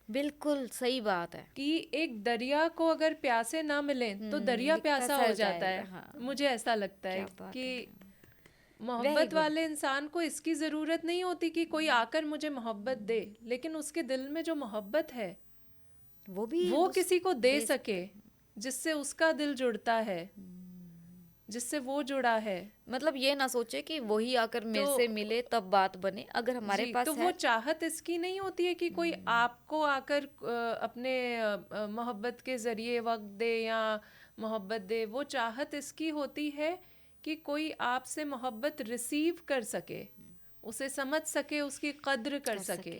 बिल्कुल सही बात है। कि एक दरिया को अगर प्यासे ना मिलें तो दरिया प्यासा हो जाता है। हाँ, मुझे ऐसा लगता है क्या बात कि है। वेरी मोहब्बत गुड। वाले इंसान को इसकी ज़रूरत नहीं होती कि कोई आकर मुझे मोहब्बत दे, लेकिन उसके दिल में जो मोहब्बत है वो भी वो उस किसी को दे दे सके, जिससे उसका दिल जुड़ता है, जिससे वो जुड़ा है। मतलब ये ना सोचे कि वही आकर मेरे तो से मिले तब बात बने, अगर हमारे जी, पास तो है। वो चाहत इसकी नहीं होती है कि कोई आपको आकर अपने मोहब्बत के ज़रिए वक्त दे या मोहब्बत दे। वो चाहत इसकी होती है कि कोई आपसे मोहब्बत रिसीव कर सके, उसे समझ सके, उसकी कद्र कर सके।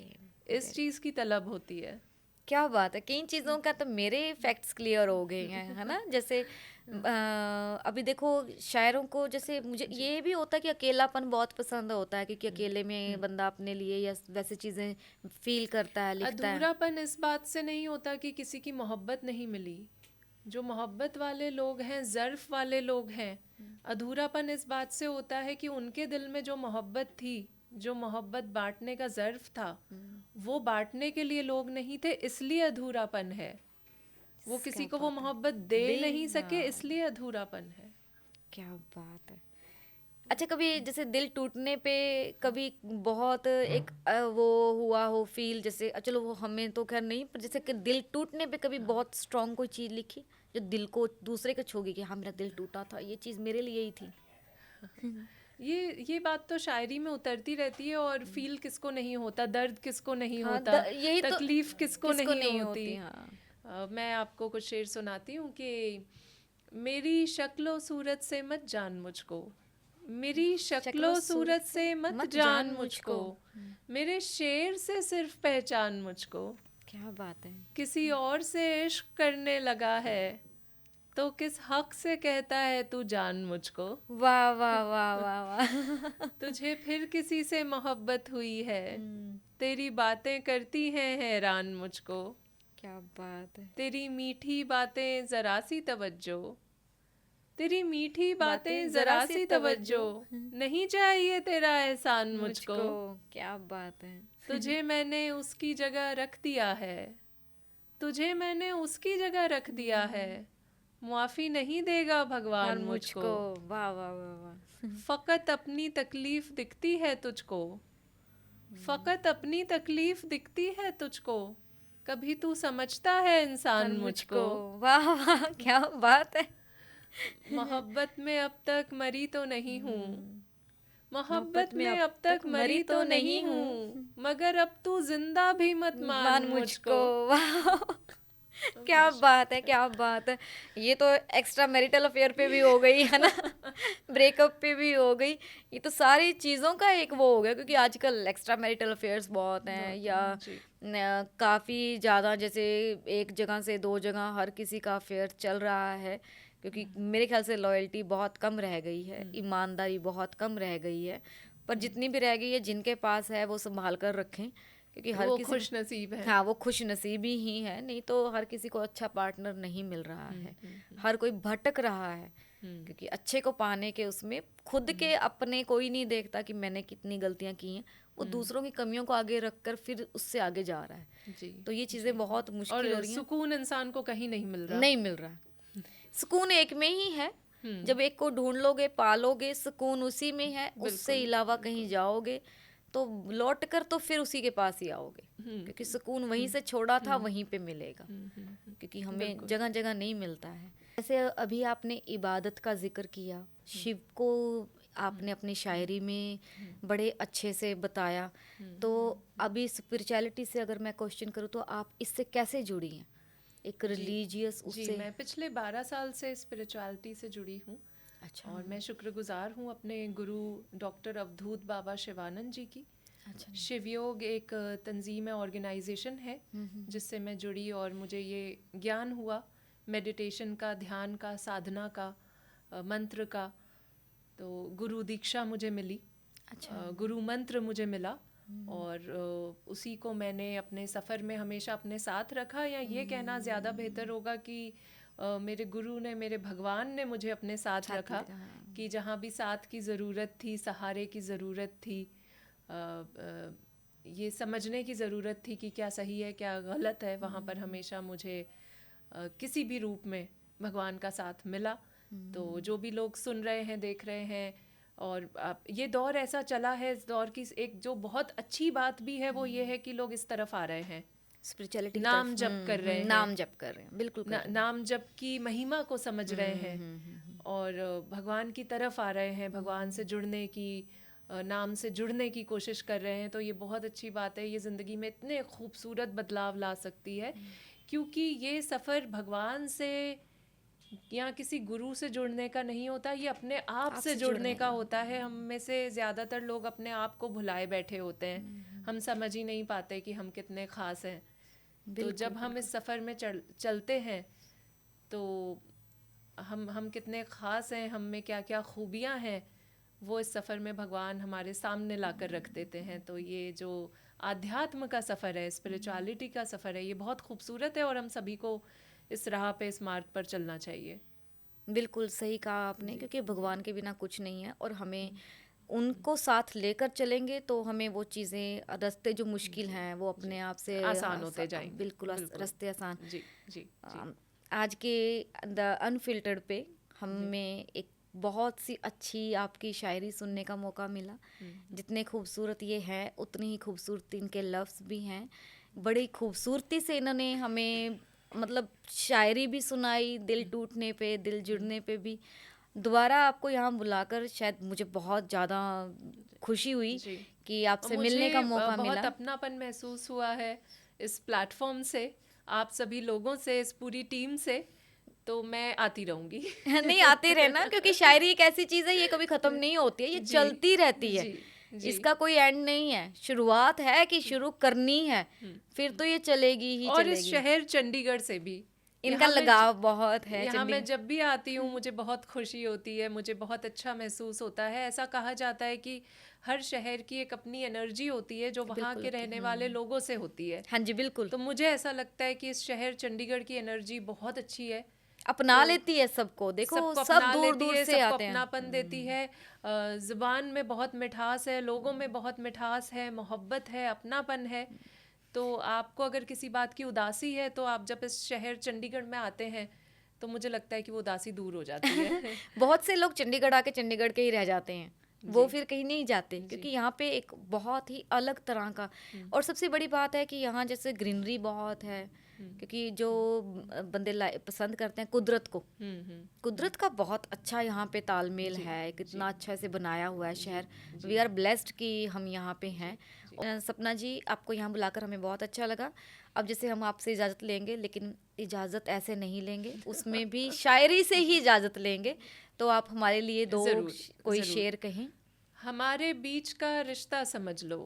इस चीज़ की तलब होती है। क्या बात है, कई चीज़ों का तो मेरे फैक्ट्स क्लियर हो गए हैं, है ना। जैसे अभी देखो शायरों को, जैसे मुझे ये भी होता है कि अकेलापन बहुत पसंद होता है, क्योंकि अकेले में बंदा अपने लिए या वैसे चीज़ें फील करता है, लिखता है। अधूरापन इस बात से नहीं होता कि किसी की मोहब्बत नहीं मिली। जो मोहब्बत वाले लोग हैं, ज़र्फ़ वाले लोग हैं, अधूरापन इस बात से होता है कि उनके दिल में जो मोहब्बत थी, जो मोहब्बत बांटने का ज़र्फ़ था, वो बांटने के लिए लोग नहीं थे, इसलिए अधूरापन है। वो किसी को वो मोहब्बत दे नहीं सके, इसलिए अधूरापन है। क्या बात है। अच्छा, कभी जैसे दिल टूटने पे कभी बहुत एक वो हुआ हो फील, जैसे चलो वो हमें तो खैर नहीं, पर जैसे कि दिल टूटने पे कभी बहुत स्ट्रांग कोई चीज़ लिखी जो दिल को दूसरे को छूगी कि हाँ मेरा दिल टूटा था, ये चीज़ मेरे लिए ही थी। ये बात तो शायरी में उतरती रहती है, और फील किसको नहीं होता, दर्द किसको नहीं हाँ, होता, यही तो तकलीफ किसको नहीं होती। हाँ। मैं आपको कुछ शेर सुनाती हूँ कि मेरी शक्लो सूरत से मत जान मुझको, मेरी शक्लो सूरत से मत जान मुझको, मेरे शेर से सिर्फ पहचान मुझको। क्या बात है। किसी और से इश्क करने लगा है तो किस हक से कहता है तू जान मुझको। वाह वाह वाह वाह वाह। तुझे फिर किसी से मोहब्बत हुई है, तेरी बातें करती हैं हैरान मुझको। क्या बात है। तेरी मीठी बातें जरा सी तवज्जो, तेरी मीठी बातें जरा सी तवज्जो, नहीं चाहिए तेरा एहसान मुझको। क्या बात है। तुझे मैंने उसकी जगह रख दिया है, तुझे मैंने उसकी जगह रख दिया है, मुआफी नहीं देगा भगवान मुझको। वाह वाह वाह वाह। फकत अपनी तकलीफ दिखती है तुझको, फकत अपनी तकलीफ दिखती है तुझको, कभी तू समझता है इंसान मुझको। वाह वाह क्या बात है। मोहब्बत में अब तक मरी तो नहीं हूँ, मोहब्बत में अब तक मरी तो नहीं हूँ, मगर अब तू जिंदा भी मत मान मुझको। वाह क्या बात है, क्या बात है। ये तो एक्स्ट्रा मैरिटल अफेयर पे भी हो गई है ना, ब्रेकअप पे भी हो गई। ये तो सारी चीज़ों का एक वो हो गया, क्योंकि आजकल एक्स्ट्रा मैरिटल अफेयर्स बहुत हैं, या काफ़ी ज़्यादा, जैसे एक जगह से दो जगह हर किसी का अफेयर चल रहा है। क्योंकि मेरे ख्याल से लॉयल्टी बहुत कम रह गई है, ईमानदारी बहुत कम रह गई है। पर जितनी भी रह गई है, जिनके पास है वो संभाल कर रखें, क्योंकि हर किसी खुश नसीब है। हाँ, वो खुश नसीबी ही है, नहीं तो हर किसी को अच्छा पार्टनर नहीं मिल रहा है। हर कोई भटक रहा है, क्योंकि अच्छे को पाने के उसमें खुद के अपने कोई नहीं देखता कि मैंने कितनी गलतियां की हैं, वो दूसरों की कमियों को आगे रखकर फिर उससे आगे जा रहा है। जी, तो ये चीज़ें बहुत मुश्किल हो रही हैं। सुकून इंसान को कहीं नहीं मिल रहा। नहीं मिल रहा। सुकून एक में ही है, जब एक को ढूंढ लोगे, पालोगे, सुकून उसी में है। उससे अलावा कहीं जाओगे तो लौट कर तो फिर उसी के पास ही आओगे, क्योंकि सुकून वहीं से छोड़ा था वहीं पे मिलेगा, क्योंकि हमें जगह जगह नहीं मिलता है। जैसे अभी आपने इबादत का जिक्र किया, शिव को आपने अपनी शायरी में बड़े अच्छे से बताया। तो अभी स्पिरिचुअलिटी से अगर मैं क्वेश्चन करूँ तो आप इससे कैसे जुड़ी हैं, एक रिलीजियस उससे? मैं पिछले 12 साल से स्पिरिचुअलिटी से जुड़ी हूँ। अच्छा। और मैं शुक्रगुजार हूँ अपने गुरु डॉक्टर अवधूत बाबा शिवानंद जी की। अच्छा। शिवयोग एक तंजीम है, ऑर्गेनाइजेशन है, जिससे मैं जुड़ी और मुझे ये ज्ञान हुआ मेडिटेशन का, ध्यान का, साधना का, मंत्र का। तो गुरु दीक्षा मुझे मिली। अच्छा। गुरु मंत्र मुझे मिला, और उसी को मैंने अपने सफ़र में हमेशा अपने साथ रखा, या ये कहना ज़्यादा बेहतर होगा कि मेरे गुरु ने, मेरे भगवान ने मुझे अपने साथ रखा, कि जहाँ भी साथ की ज़रूरत थी, सहारे की ज़रूरत थी, ये समझने की ज़रूरत थी कि क्या सही है क्या गलत है, वहाँ पर हमेशा मुझे किसी भी रूप में भगवान का साथ मिला। तो जो भी लोग सुन रहे हैं, देख रहे हैं, और ये दौर ऐसा चला है, इस दौर की एक जो बहुत अच्छी बात भी है वो ये है कि लोग इस तरफ आ रहे हैं, स्पिरिचुअलिटी नाम जप कर रहे हैं, नाम जप कर रहे हैं, बिल्कुल कर रहे हैं। नाम जप की महिमा को समझ रहे हैं, और भगवान की तरफ आ रहे हैं, भगवान से जुड़ने की, नाम से जुड़ने की कोशिश कर रहे हैं। तो ये बहुत अच्छी बात है, ये ज़िंदगी में इतने खूबसूरत बदलाव ला सकती है, क्योंकि ये सफ़र भगवान से या किसी गुरु से जुड़ने का नहीं होता, ये अपने आप से जुड़ने का होता है। हम में से ज़्यादातर लोग अपने आप को भुलाए बैठे होते हैं, हम समझ ही नहीं पाते कि हम कितने ख़ास हैं। तो जब हम इस सफ़र में चलते हैं तो हम कितने ख़ास हैं, हम में क्या क्या खूबियाँ हैं, वो इस सफ़र में भगवान हमारे सामने ला कर रख देते हैं। तो ये जो आध्यात्म का सफ़र है, स्पिरिचुअलिटी का सफ़र है, ये बहुत खूबसूरत है, और हम सभी को इस राह पे, इस मार्ग पर चलना चाहिए। बिल्कुल सही कहा आपने, क्योंकि भगवान के बिना कुछ नहीं है, और हमें उनको साथ लेकर चलेंगे तो हमें वो चीज़ें, रास्ते जो मुश्किल हैं वो अपने आप से आसान होते जाएंगे। बिल्कुल रास्ते आसान। जी जी। आज के द अनफिल्टर्ड पे हमें एक बहुत सी अच्छी आपकी शायरी सुनने का मौका मिला। जितने खूबसूरत ये हैं उतनी ही खूबसूरती इनके लफ्ज़ भी हैं। बड़ी खूबसूरती से इन्होंने हमें मतलब शायरी भी सुनाई, दिल टूटने पे, दिल जुड़ने पे भी। दोबारा आपको यहाँ बुलाकर शायद मुझे बहुत ज़्यादा खुशी हुई कि आपसे मिलने का मौका मिला। बहुत अपनापन महसूस हुआ है इस प्लेटफॉर्म से, आप सभी लोगों से, इस पूरी टीम से, तो मैं आती रहूंगी। नहीं, आते रहना, क्योंकि शायरी एक ऐसी चीज है, ये कभी खत्म नहीं होती है, ये जी, चलती रहती है। जी, जी। इसका कोई एंड नहीं है, शुरुआत है कि शुरू करनी है, फिर तो ये चलेगी ही और इस चलेगी। शहर चंडीगढ़ से भी इनका लगाव बहुत है यहाँ मैं चंडीगढ़। जब भी आती हूँ मुझे बहुत खुशी होती है, मुझे बहुत अच्छा महसूस होता है। ऐसा कहा जाता है कि हर शहर की एक अपनी एनर्जी होती है जो वहाँ के रहने वाले लोगों से होती है। हाँ जी, बिल्कुल। तो मुझे ऐसा लगता है कि इस शहर चंडीगढ़ की एनर्जी बहुत अच्छी है, अपना तो लेती है सबको, देखो सबको सब अपना दूर लेती दूर है, से सबको आते हैं। अपनापन देती है। ज़ुबान में बहुत मिठास है, लोगों में बहुत मिठास है, मोहब्बत है, अपनापन है। तो आपको अगर किसी बात की उदासी है तो आप जब इस शहर चंडीगढ़ में आते हैं तो मुझे लगता है कि वो उदासी दूर हो जाती है। बहुत से लोग चंडीगढ़ आके चंडीगढ़ के ही रह जाते हैं, वो फिर कहीं नहीं जाते, क्योंकि यहाँ पे एक बहुत ही अलग तरह का, और सबसे बड़ी बात है कि यहाँ जैसे ग्रीनरी बहुत है, क्योंकि जो बंदे पसंद करते हैं कुदरत को, कुदरत का बहुत अच्छा यहाँ पे तालमेल है, कितना अच्छा से बनाया हुआ है शहर। वी आर ब्लेस्ड कि हम यहाँ पे हैं। सपना जी, आपको यहाँ बुलाकर हमें बहुत अच्छा लगा। अब जैसे हम आपसे इजाज़त लेंगे, लेकिन इजाज़त ऐसे नहीं लेंगे, उसमें भी शायरी से ही इजाज़त लेंगे। तो आप हमारे लिए दो ज़रूर, कोई ज़रूर। शेर कहें। हमारे बीच का रिश्ता समझ लो,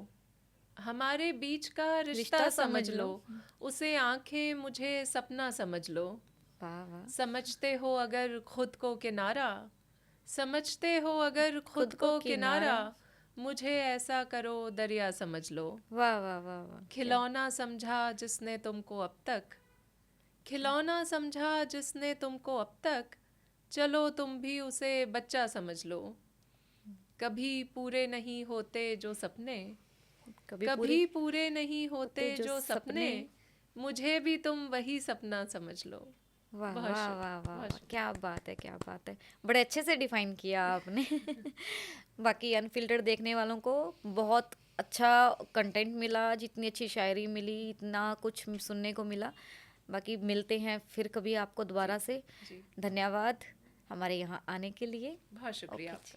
हमारे बीच का रिश्ता रिश्ता समझ लो, उसे आंखें मुझे सपना समझ लो। वाह वाह। समझते हो अगर खुद को किनारा, समझते हो अगर खुद खुद को को किनारा, किनारा। मुझे ऐसा करो दरिया समझ लो। वाह वाह वाह वाह। खिलौना समझा जिसने तुमको अब तक, खिलौना समझा जिसने तुमको अब तक, चलो तुम भी उसे बच्चा समझ लो। कभी पूरे नहीं होते जो सपने, कभी पूरे नहीं होते जो सपने, मुझे भी तुम वही सपना समझ लो। वाह बहुत वाह शुक्र, वाह वाह, बहुत शुक्र। क्या बात है, क्या बात है, बड़े अच्छे से डिफाइन किया आपने। बाकी अनफिल्टर्ड देखने वालों को बहुत अच्छा कंटेंट मिला, जितनी अच्छी शायरी मिली, इतना कुछ सुनने को मिला। बाकी मिलते हैं फिर कभी आपको दोबारा से। जी, धन्यवाद हमारे यहाँ आने के लिए। बहुत शुक्रिया ओके आपका। जी।